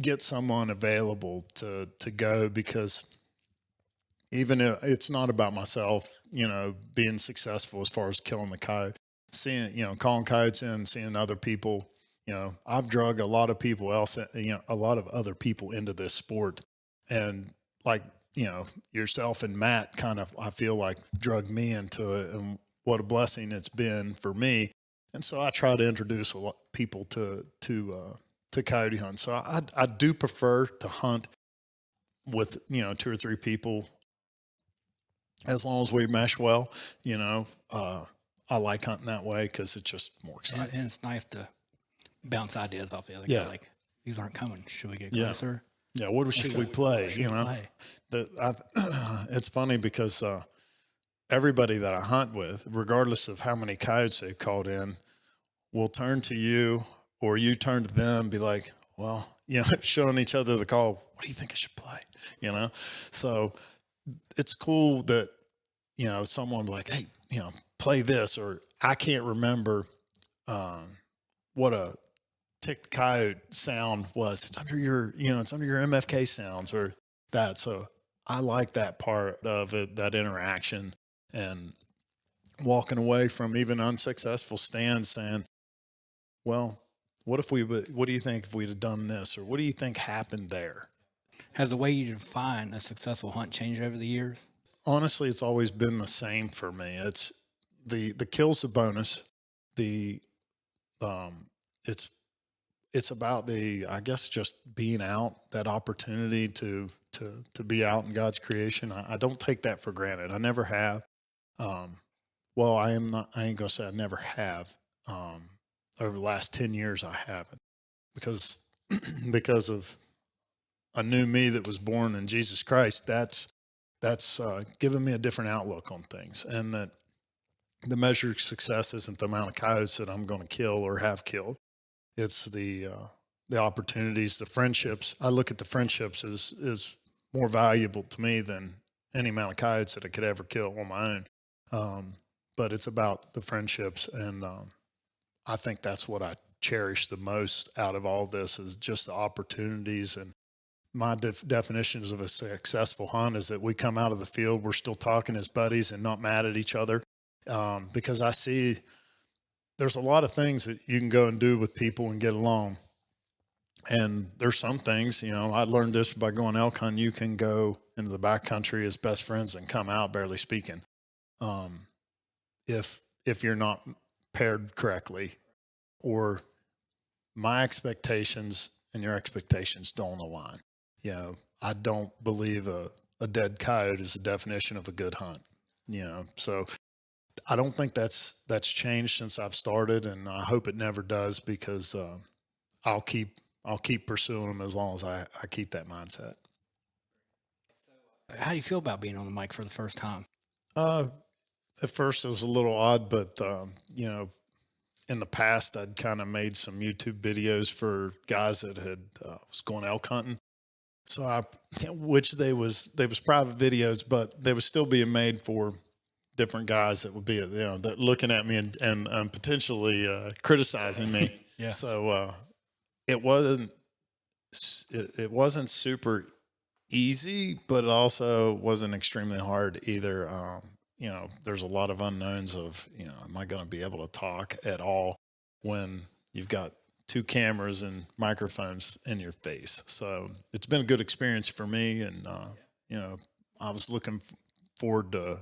get someone available to go, because even if it's not about myself, being successful as far as killing the coyote, seeing, calling coyotes in, seeing other people, I've drug a lot of people else, a lot of other people into this sport. And like, yourself and Matt kind of, I feel like drug me into it, and what a blessing it's been for me. And so I try to introduce a lot of people to coyote hunt. So I do prefer to hunt with, 2 or 3 people, as long as we mesh well. I like hunting that way because it's just more exciting. And it's nice to bounce ideas off the other Yeah. guy. Like, these aren't coming. Should we get Yeah. closer? Yeah, what should we play? Play. It's funny because everybody that I hunt with, regardless of how many coyotes they've called in, will turn to you or you turn to them and be like, well, showing each other the call. What do you think I should play? So it's cool that, someone will be like, hey, play this, or I can't remember what a ticked coyote sound was. It's under your, it's under your MFK sounds or that. So I like that part of it, that interaction, and walking away from even unsuccessful stands saying, well, what do you think if we'd have done this? Or what do you think happened there? Has the way you define a successful hunt changed over the years? Honestly, it's always been the same for me. It's the kill's a bonus. It's about I guess just being out, that opportunity to be out in God's creation. I don't take that for granted. I never have. Well, I ain't gonna say I never have. Over the last 10 years, I haven't, because of a new me that was born in Jesus Christ. That's given me a different outlook on things, and that the measure of success isn't the amount of coyotes that I'm going to kill or have killed. It's the opportunities, the friendships. I look at the friendships as more valuable to me than any amount of coyotes that I could ever kill on my own. But it's about the friendships, and I think that's what I cherish the most out of all this, is just the opportunities. And my definitions of a successful hunt is that we come out of the field, we're still talking as buddies and not mad at each other. Because I see there's a lot of things that you can go and do with people and get along. And there's some things, I learned this by going elk hunting. You can go into the backcountry as best friends and come out barely speaking. If you're not paired correctly, or my expectations and your expectations don't align. I don't believe a dead coyote is the definition of a good hunt. So I don't think that's changed since I've started, and I hope it never does, because I'll keep pursuing them as long as I keep that mindset. How do you feel about being on the mic for the first time? At first it was a little odd, but in the past I'd kind of made some YouTube videos for guys that had was going elk hunting. So which they was private videos, but they were still being made for different guys that would be, that looking at me and potentially criticizing me. Yeah. So it wasn't super easy, but it also wasn't extremely hard either. There's a lot of unknowns of, am I going to be able to talk at all when you've got 2 cameras and microphones in your face? So it's been a good experience for me. And, I was looking forward to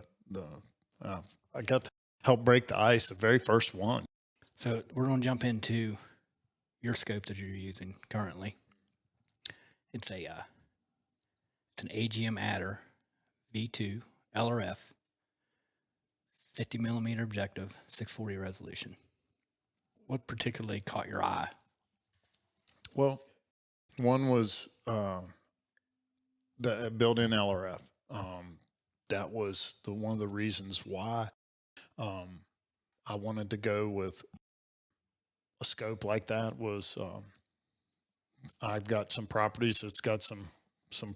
I got to help break the ice, the very first one. So we're going to jump into your scope that you're using currently. It's an AGM Adder V2 LRF, 50 millimeter objective, 640 resolution. What particularly caught your eye? Well, one was the built-in LRF. That was one of the reasons why I wanted to go with a scope like that. Was I've got some properties that's got some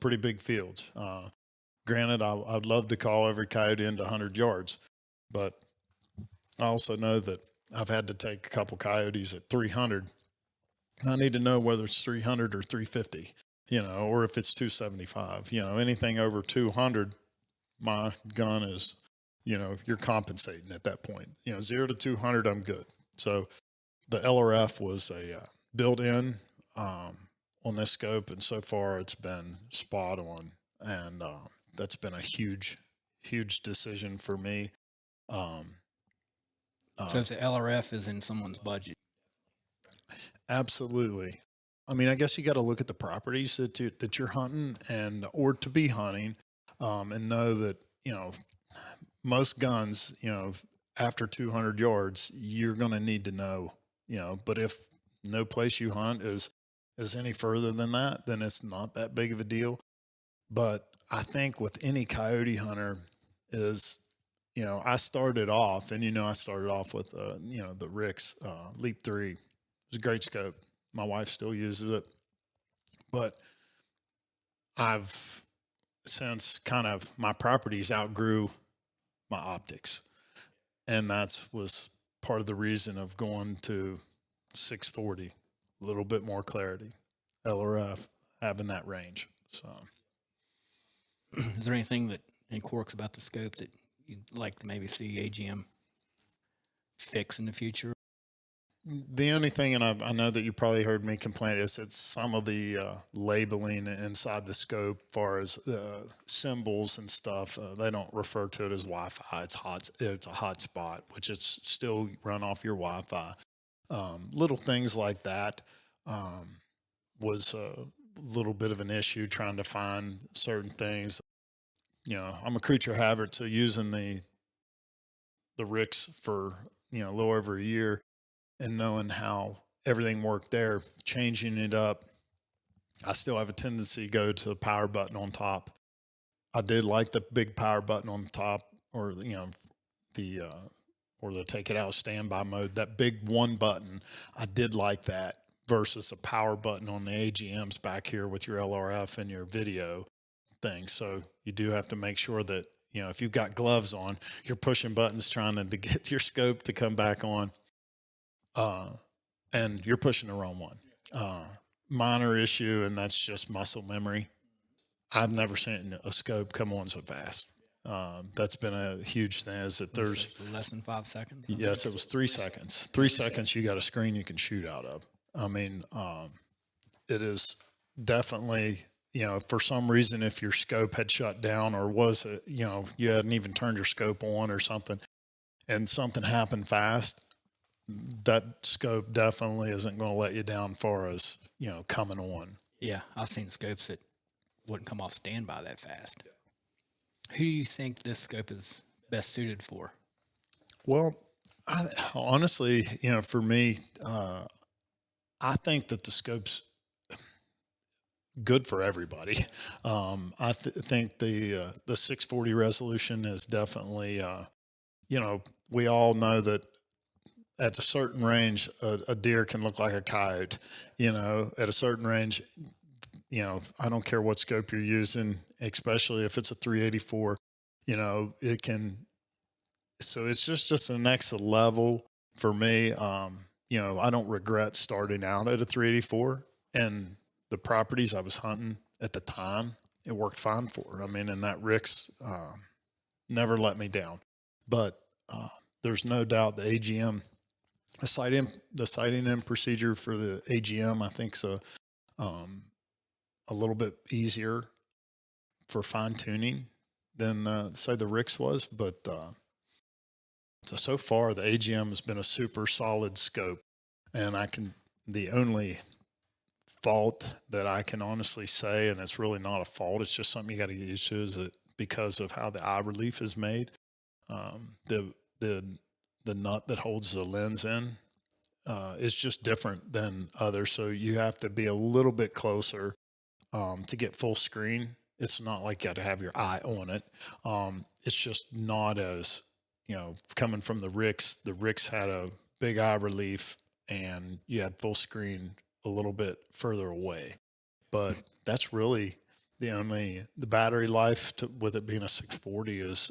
pretty big fields. Granted, I'd love to call every coyote into 100 yards, but I also know that I've had to take a couple coyotes at 300. I need to know whether it's 300 or 350, or if it's 275. Anything over 200, my gun is, you're compensating at that point. 0 to 200, I'm good. So the LRF was a built-in on this scope, and so far it's been spot on, and that's been a huge decision for me. So if the LRF is in someone's budget. Absolutely. I mean, I guess you got to look at the properties that you're hunting or to be hunting, and know that, most guns, after 200 yards, you're going to need to know, but if no place you hunt is any further than that, then it's not that big of a deal. But I think with any coyote hunter is, I started off with, the Rix Leap 3. It was a great scope. My wife still uses it. But I've since kind of my properties outgrew my optics. And was part of the reason of going to 640, a little bit more clarity, LRF, having that range. So, is there anything any quirks about the scope that you'd like to maybe see AGM fix in the future? The only thing, and I know that you probably heard me complain, is it's some of the labeling inside the scope, as far as symbols and stuff. They don't refer to it as Wi-Fi. It's a hotspot, which is still run off your Wi-Fi. Little things like that was a little bit of an issue trying to find certain things. I'm a creature habit, so using the Rix for a little over a year, and knowing how everything worked there, changing it up, I still have a tendency to go to the power button on top. I did like the big power button on top, or the take it out standby mode. That big one button, I did like that versus a power button on the AGMs back here with your LRF and your video thing. So you do have to make sure that if you've got gloves on, you're pushing buttons trying to get your scope to come back on. And you're pushing the wrong one. Minor issue, and that's just muscle memory. I've never seen a scope come on so fast. That's been a huge thing. Is that there's less than 5 seconds? Yes, it was 3 seconds. 3 seconds, you got a screen you can shoot out of. I mean, it is definitely, for some reason, if your scope had shut down or you hadn't even turned your scope on or something, and something happened fast, that scope definitely isn't going to let you down far as, coming on. Yeah, I've seen scopes that wouldn't come off standby that fast. Who do you think this scope is best suited for? Well, honestly, for me, I think that the scope's good for everybody. I think the 640 resolution is definitely, we all know that at a certain range, a deer can look like a coyote. At a certain range, I don't care what scope you're using, especially if it's a 384, it can. So it's just the next level for me. I don't regret starting out at a 384, and the properties I was hunting at the time, it worked fine for. I mean, and that Rix never let me down. But there's no doubt the AGM. The sighting in procedure for the AGM, I think, is a little bit easier for fine tuning than say the Rix was, but so far the AGM has been a super solid scope, and the only fault that I can honestly say, and it's really not a fault, it's just something you got to get used to, is that because of how the eye relief is made, the nut that holds the lens in is just different than others. So you have to be a little bit closer to get full screen. It's not like you got to have your eye on it. It's just not as, coming from the Rix had a big eye relief and you had full screen a little bit further away. But that's really the battery life with it being a 640 is,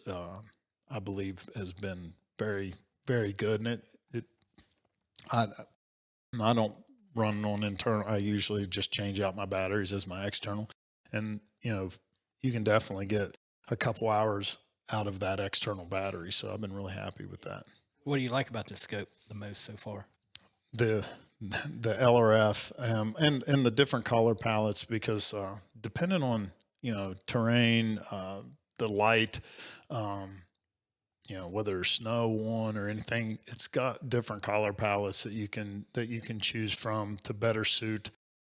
I believe, has been very, very good. And I don't run on internal. I usually just change out my batteries as my external. And, you can definitely get a couple hours out of that external battery. So I've been really happy with that. What do you like about the scope the most so far? The LRF and the different color palettes, because depending on terrain, the light, whether there's snow on or anything, it's got different color palettes that you can choose from to better suit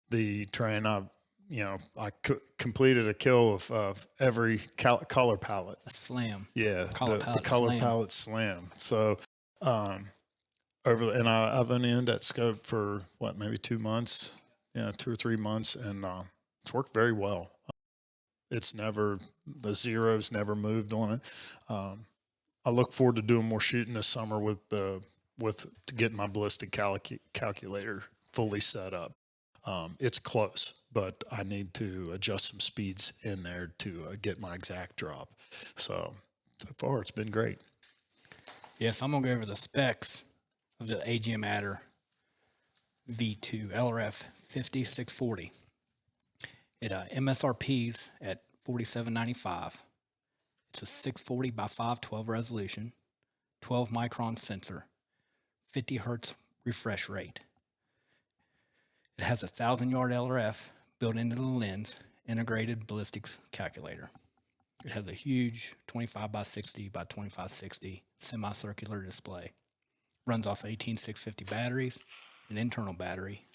the terrain. I completed a kill of every color palette. A slam. Yeah, The color palette slam. So, I've only owned that scope for maybe 2 months, 2 or 3 months, and it's worked very well. The zeros never moved on it. I look forward to doing more shooting this summer with getting my ballistic calculator fully set up. It's close, but I need to adjust some speeds in there to get my exact drop. So far, it's been great. Yes, I'm going to go over the specs of the AGM Adder V2 LRF 5640. It MSRP's at $47.95. It's a 640 by 512 resolution, 12 micron sensor, 50 hertz refresh rate. It has a 1,000-yard LRF built into the lens, integrated ballistics calculator. It has a huge 25 by 60 by 2560 semicircular display. Runs off 18650 batteries, an internal battery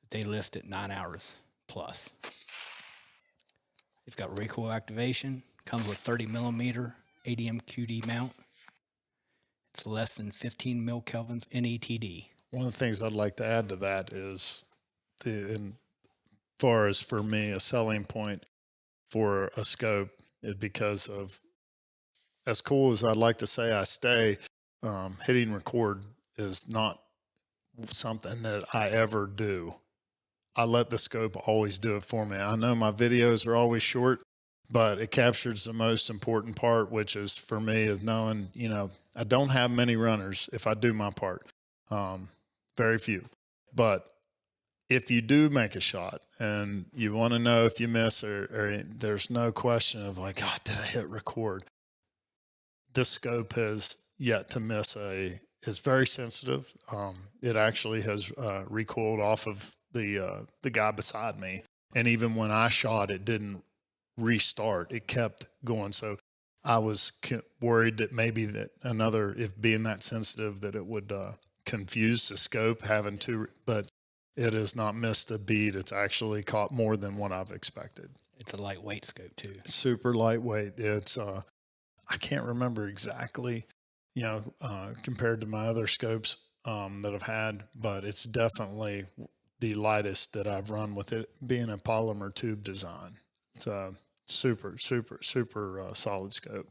that they list at 9 hours plus. It's got recoil activation, comes with 30 millimeter ADM QD mount. It's less than 15 mil kelvins NETD. One of the things I'd like to add to that is, as far as for me, a selling point for a scope is because of, as cool as I'd like to say I stay, hitting record is not something that I ever do. I let the scope always do it for me. I know my videos are always short, but it captures the most important part, which is for me is knowing, I don't have many runners if I do my part. Very few. But if you do make a shot and you want to know if you miss or there's no question of like, God, did I hit record? This scope has yet to miss is very sensitive. It actually has recoiled off of the guy beside me. And even when I shot, it didn't restart. It kept going. So I was worried that maybe if being that sensitive, that it would confuse the scope but it has not missed a beat. It's actually caught more than what I've expected. It's a lightweight scope too. Super lightweight. It's I can't remember exactly, compared to my other scopes that I've had, but it's definitely the lightest that I've run with it being a polymer tube design. It's a super, super, super solid scope.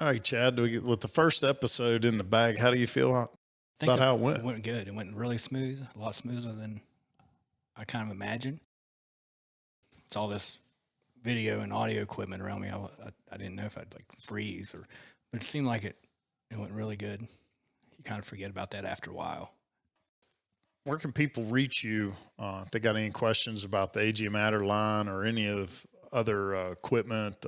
All right, Chad, with the first episode in the bag, how do you feel about how it went? It went good. It went really smooth, a lot smoother than I kind of imagined. It's all this video and audio equipment around me. I didn't know if I'd freeze but it seemed like it went really good. You kind of forget about that after a while. Where can people reach you if they got any questions about the AGM Adder line or any of other equipment,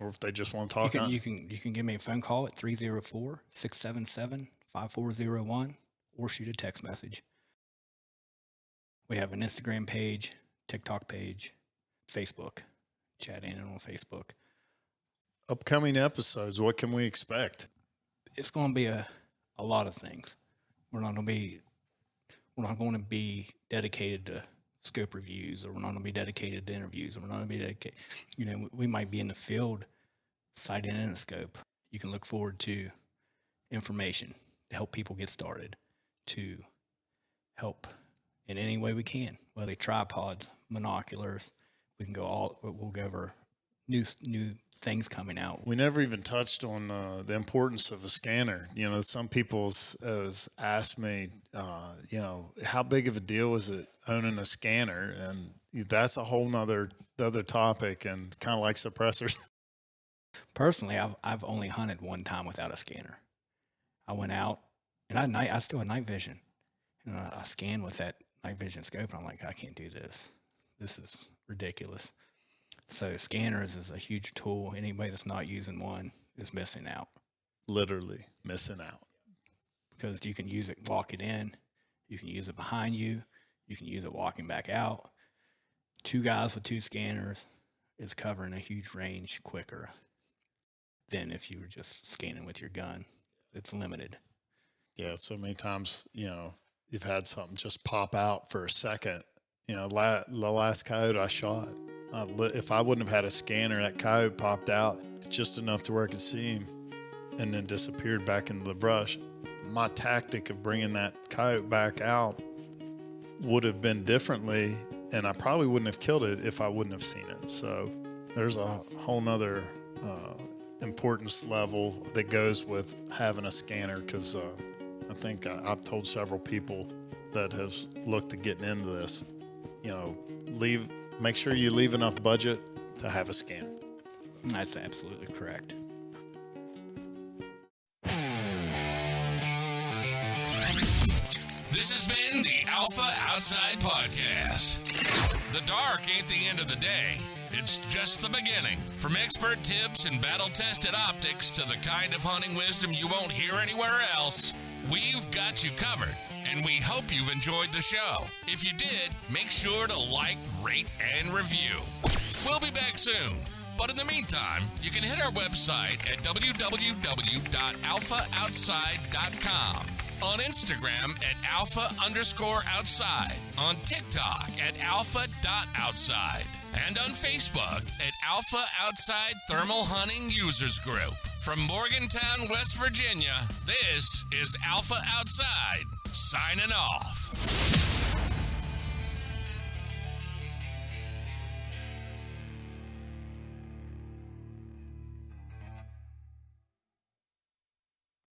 or if they just want to talk? You can give me a phone call at 304-677-5401 or shoot a text message. We have an Instagram page, TikTok page, Facebook, Chad Annon on Facebook. Upcoming episodes, what can we expect? It's going to be a lot of things. We're not going to be dedicated to scope reviews, or we're not going to be dedicated to interviews, or we're not going to be dedicated. We might be in the field sighting in a scope. You can look forward to information to help people get started, to help in any way we can, whether tripods, binoculars. We'll go over new things coming out. We never even touched on the importance of a scanner. Some people has asked me, how big of a deal is it owning a scanner? And that's a whole nother topic, and kind of like suppressors. Personally, I've only hunted one time without a scanner. I went out and I still had night vision, and I scanned with that night vision scope, and I'm like, I can't do this. This is ridiculous. So scanners is a huge tool. Anybody that's not using one is missing out. Literally missing out. Because you can use it walking in, you can use it behind you, you can use it walking back out. 2 guys with 2 scanners is covering a huge range quicker than if you were just scanning with your gun. It's limited. Yeah, so many times, you've had something just pop out for a second. The last coyote I shot, if I wouldn't have had a scanner, that coyote popped out just enough to where I could see him and then disappeared back into the brush. My tactic of bringing that coyote back out would have been differently, and I probably wouldn't have killed it if I wouldn't have seen it. So there's a whole nother importance level that goes with having a scanner, because I think I've told several people that have looked at getting into this, make sure you leave enough budget to have a scanner. That's absolutely correct. This has been the Alpha Outside Podcast. The dark ain't the end of the day. It's just the beginning. From expert tips and battle-tested optics to the kind of hunting wisdom you won't hear anywhere else, we've got you covered, and we hope you've enjoyed the show. If you did, make sure to like, rate, and review. We'll be back soon. But in the meantime, you can hit our website at www.alphaoutside.com. On Instagram at alpha_outside, on TikTok at alpha.outside, and on Facebook at Alpha Outside Thermal Hunting Users Group. From Morgantown, West Virginia, this is Alpha Outside, signing off.